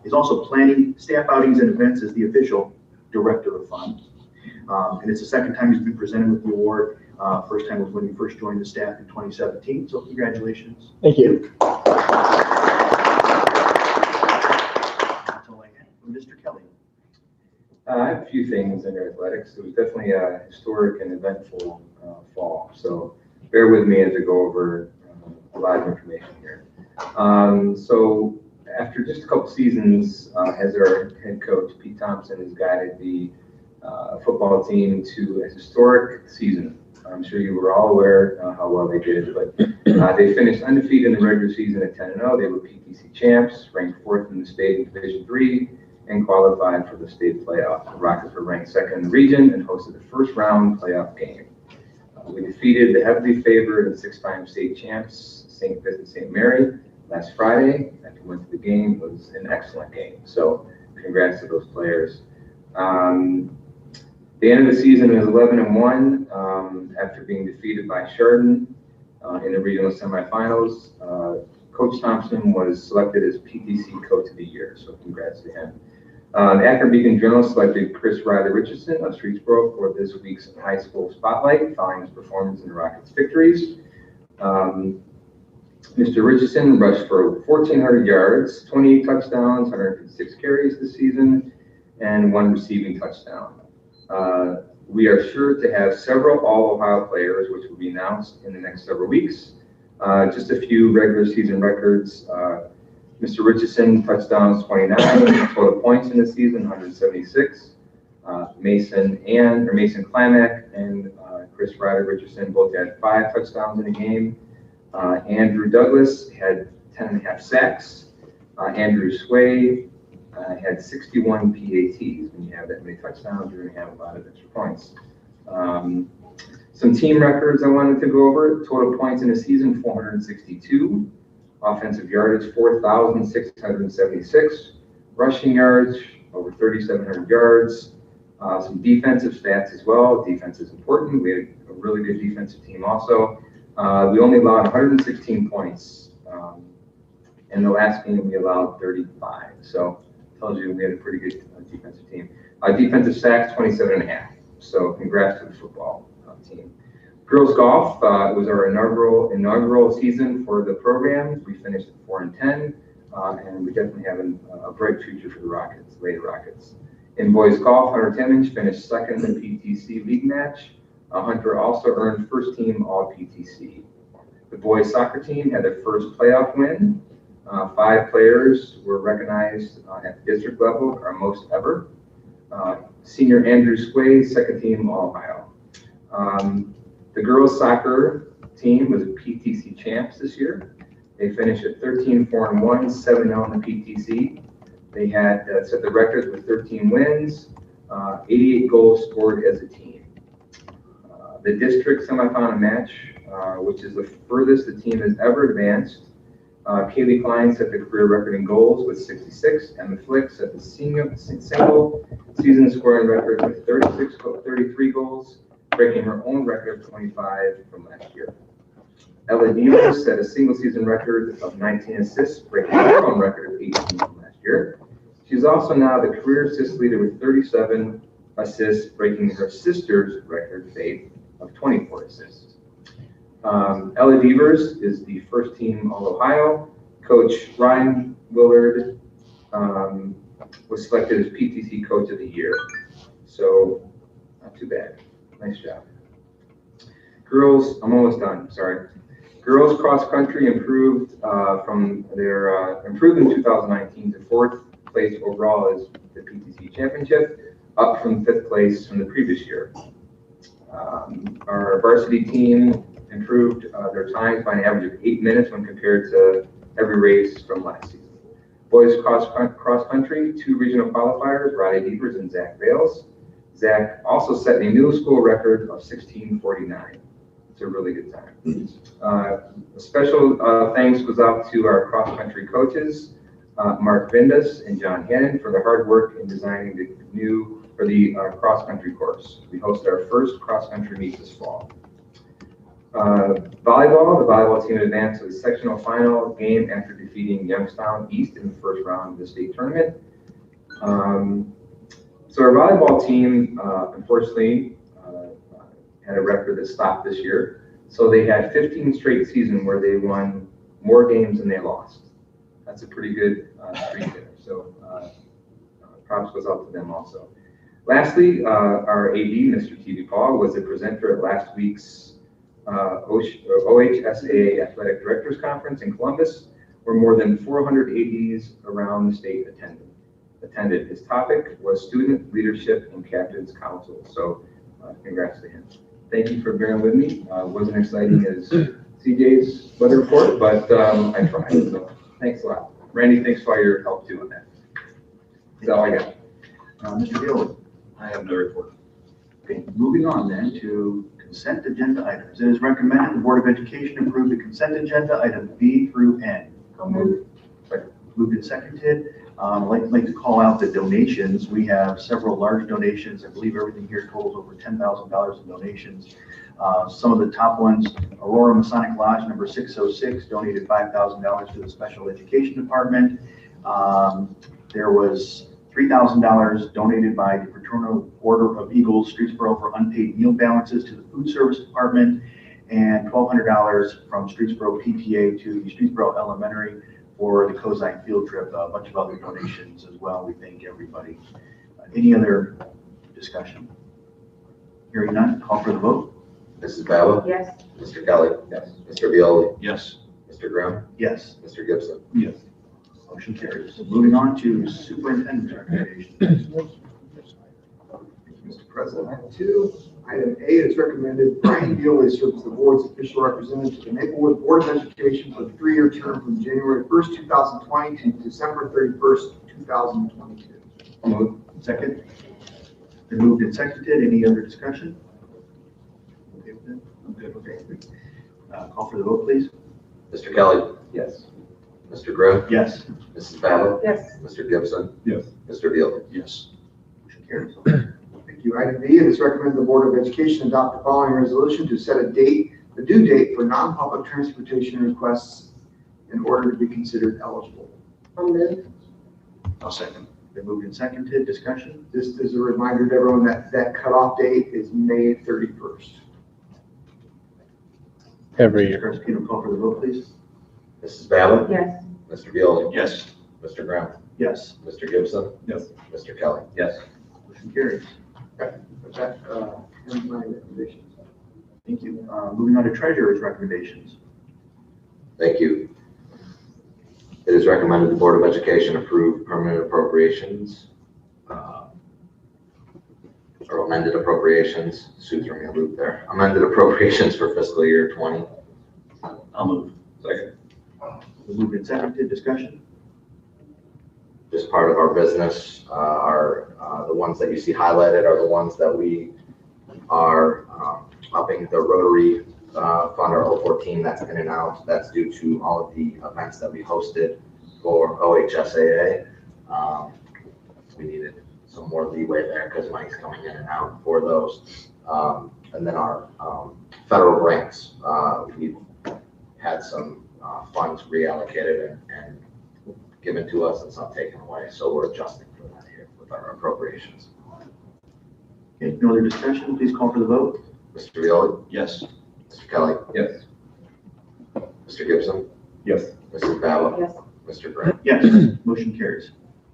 he's also planning staff outings and events as the official director of fun. And it's the second time he's been presented with the award. First time was when he first joined the staff in 2017. So congratulations. Thank you. That's all I have. Mr. Kelly. I have a few things in athletics. It was definitely a historic and eventful fall. So bear with me as I go over a lot of information here. So after just a couple seasons as our head coach, Pete Thompson has guided the football team to a historic season. I'm sure you were all aware how well they did, but they finished undefeated in the regular season at 10-0. They were PTC champs, ranked 4th in the state in Division III, and qualified for the state playoff. The Rockets were ranked 2nd in the region and hosted the first round playoff game. We defeated the heavily favored and 6-time state champs, St. Vincent St. Mary, last Friday. After we went to the game, it was an excellent game. So congrats to those players. The end of the season was 11-1 after being defeated by Chardon in the regional semifinals. Coach Thompson was selected as PTC Coach of the Year, so congrats to him. Akron Beacon Journal selected Chris Riley Richardson of Streetsboro for this week's high school spotlight, following his performance in the Rockets' victories. Mr. Richardson rushed for 1,400 yards, 28 touchdowns, 156 carries this season, and 1 receiving touchdown. We are sure to have several All-Ohio players, which will be announced in the next several weeks. Just a few regular season records. Mr. Richardson, touchdowns 29, total points in the season 176. Mason Clamack and Chris Riley Richardson both had 5 touchdowns in a game. Andrew Douglas had 10.5 sacks. Andrew Sway had 61 PATs. When you have that many touchdowns, you're going to have a lot of extra points. Some team records I wanted to go over. Total points in the season, 462. Offensive yardage, 4,676. Rushing yards, over 3,700 yards. Some defensive stats as well. Defense is important. We had a really good defensive team also. We only allowed 116 points. In the last game, we allowed 35. So tells you we had a pretty good defensive team. Defensive sacks, 27.5. So congrats to the football team. Girls golf was our inaugural season for the program. We finished at 4-10, and we definitely have a bright future for the Rockets, Lady Rockets. In boys golf, Hunter Timmons finished 2nd in the PTC league match. Hunter also earned first team All PTC. The boys soccer team had their first playoff win. 5 players were recognized at the district level, our most ever. Senior Andrew Sway, second team All Ohio. The girls soccer team was a PTC champs this year. They finished at 13-4-1, 7-0 in the PTC. They had set the record with 13 wins, 88 goals scored as a team. The district semifinal match, which is the furthest the team has ever advanced. Kaylee Klein set the career record in goals with 66, and the Flick set the single season scoring record with 33 goals, breaking her own record of 25 from last year. Ella Divas set a single season record of 19 assists, breaking her own record of 18 from last year. She's also now the career assist leader with 37 assists, breaking her sister's record, Faith, of 24 assists. Ella Devers is the first team All-Ohio. Coach Ryan Willard was selected as PTC Coach of the Year. So, not too bad. Nice job. Girls, I'm almost done, sorry. Girls cross country improved improved in 2019 to 4th place overall as the PTC championship, up from 5th place from the previous year. Our varsity team improved their times by an average of 8 minutes when compared to every race from last season. Boys cross country, 2 regional qualifiers, Riley Devers and Zach Bales. Zach also set a new school record of 16:49. It's a really good time. A special thanks goes out to our cross country coaches, Mark Vindas and John Hannon, for their hard work in designing the cross country course. We hosted our first cross country meet this fall. Volleyball, the volleyball team advanced to the sectional final game after defeating Youngstown East in the first round of the state tournament. So our volleyball team, unfortunately, had a record that stopped this year. So they had 15 straight seasons where they won more games than they lost. That's a pretty good streak there. So props goes out to them also. Lastly, our AD, Mr. TV Paul, was a presenter at last week's OHSAA Athletic Directors Conference in Columbus, where more than 400 ADs around the state attended. His topic was Student Leadership and Captain's Council. So congrats to him. Thank you for bearing with me. It wasn't exciting as CJ's weather report, but I tried. So thanks a lot. Randy, thanks for all your help too on that. That's all I got. Mr. Gill. I have no report. Okay, moving on then to consent agenda items. It is recommended the Board of Education approve the consent agenda item B through N. Moved and seconded. I'd like to call out the donations. We have several large donations. I believe everything here totals over $10,000 in donations. Some of the top ones, Aurora Masonic Lodge number 606 donated $5,000 to the Special Education Department. There was $3,000 donated by the Fraternal Order of Eagles, Streetsboro, for unpaid meal balances to the Food Service Department, and $1,200 from Streetsboro PTA to the Streetsboro Elementary for the Cozine field trip. A bunch of other donations as well. We thank everybody. Any other discussion? Hearing none, call for the vote. Mrs. Ballard? Yes. Mr. Kelly? Yes. Mr. Violi? Yes. Mr. Grimm? Yes. Mr. Gibson? Yes. Motion carries. Moving on to superintendent's recommendations. Mr. President, item 2. Item A is recommended Brian Bealey serve as the board's official representative to the Maplewood Board of Education for the 3-year term from January 1st, 2020 to December 31st, 2022. Moved. Second. Been moved and seconded. Any other discussion? Okay with that? I'm good. Okay. Call for the vote, please. Mr. Kelly? Yes. Mr. Grimm? Yes. Mrs. Ballard? Yes. Mr. Gibson? Yes. Mr. Violi? Yes. Motion carries. Thank you. Item B, it is recommended the Board of Education adopt the following resolution to set the due date for non-public transportation requests in order to be considered eligible. I'll move. I'll second. Been moved and seconded. Discussion? Just as a reminder to everyone that that cutoff date is May 31st. Every year. Peter, call for the vote, please. Mrs. Ballard? Yes. Mr. Violi? Yes. Mr. Grimm? Yes. Mr. Gibson? Yes. Mr. Kelly? Yes. Motion carries. With that, ends my recommendations. Thank you. Moving on to treasurer's recommendations. Thank you. It is recommended the Board of Education approve permanent appropriations, or amended appropriations, Sue threw me a loop there, amended appropriations for fiscal year 20. I'll move. Second. Moved and seconded, discussion? Just part of our business, the ones that you see highlighted are the ones that we are upping the Rotary Fund, our 014, that's in and out. That's due to all of the events that we hosted for OHSAA. We needed some more leeway there because money's coming in and out for those. And then our federal grants, we've had some funds reallocated and given to us and some taken away. So we're adjusting for that here with our appropriations. Okay, no other discussion, please call for the vote. Mr. Violi? Yes. Mr. Kelly? Yes. Mr. Gibson? Yes. Mrs. Ballard? Yes. Mr. Grant? Yes, motion carries.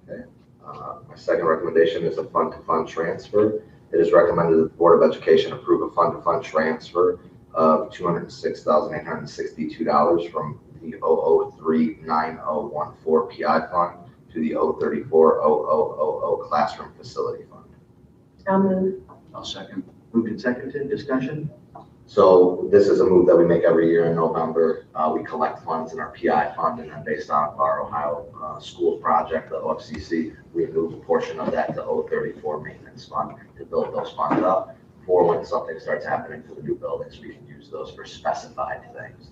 My second recommendation is a fund-to-fund transfer. It is recommended that the Board of Education approve a fund-to-fund transfer of $206,862 from the 0039014 PI fund to the 0340000 classroom facility fund. I'll move. I'll second. Moved and seconded, discussion? So this is a move that we make every year in November. We collect funds in our PI fund, and then based on our Ohio school project, the OFCC, we move a portion of that to 034 maintenance fund to build those funds up for when something starts happening to the new buildings, we can use those for specified things.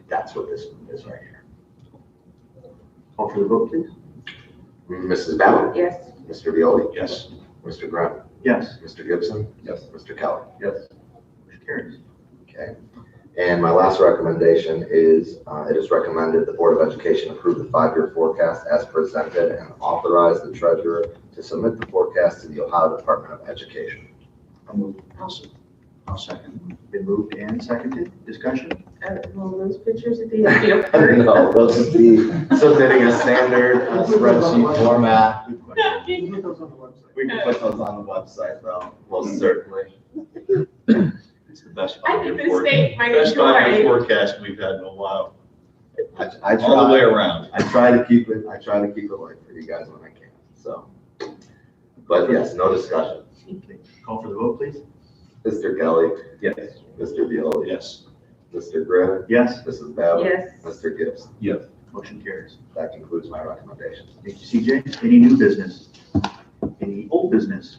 That's what this move is right here. Call for the vote, please. Mrs. Ballard? Yes. Mr. Violi? Yes. Mr. Grant? Yes, Mr. Gibson? Yes. Mr. Kelly? Yes. motion carries. Okay. And my last recommendation is, it is recommended the Board of Education approve the 5-year forecast as presented and authorize the treasurer to submit the forecast to the Ohio Department of Education. I'll second. Been moved and seconded, discussion? Well, those pictures at the end, you know. No, those would be submitting a standard spreadsheet format. We can put those on the website. We can put those on the website though, most certainly. It's the best I five-year think the state might best five-year enjoy. forecast we've had in a while, I all the way try, around. I try to keep it light for you guys when I can, so. But yes, no discussion. Okay, call for the vote, please. Mr. Kelly? Yes. Mr. Violi? Yes. Mr. Grimm? Yes, Mrs. Ballard? Yes. Mr. Gibson? Yes. motion carries. That concludes my recommendations. Thank you, CJ. Any new business? Any old business?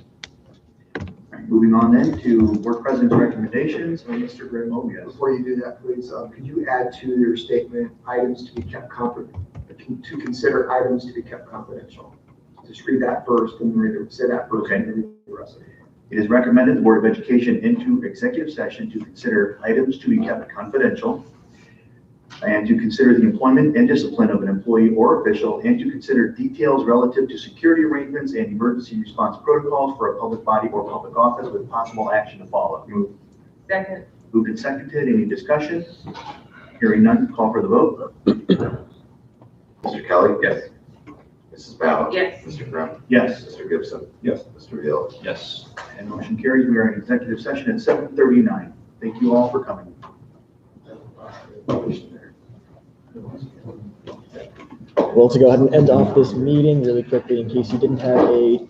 All right, moving on then to board president's recommendations. Mr. Grimm, Oh, yes. before you do that, please, could you add to your statement, items to be kept to consider items to be kept confidential? Just read that first and say that first and then read the rest of it. It is recommended the Board of Education into executive session to consider items to be kept confidential and to consider the employment and discipline of an employee or official and to consider details relative to security arrangements and emergency response protocols for a public body or public office with possible action to follow. Move. Second. Moved and seconded. Any discussion? Hearing none, call for the vote. Mr. Kelly? Yes. Mrs. Ballard? Yes. Mr. Grimm? Yes, Mr. Gibson? Yes. Mr. Violi? Yes. and motion carries. We are in executive session at 7:39. Thank you all for coming. Well, to go ahead and end off this meeting really quickly, in case you didn't have a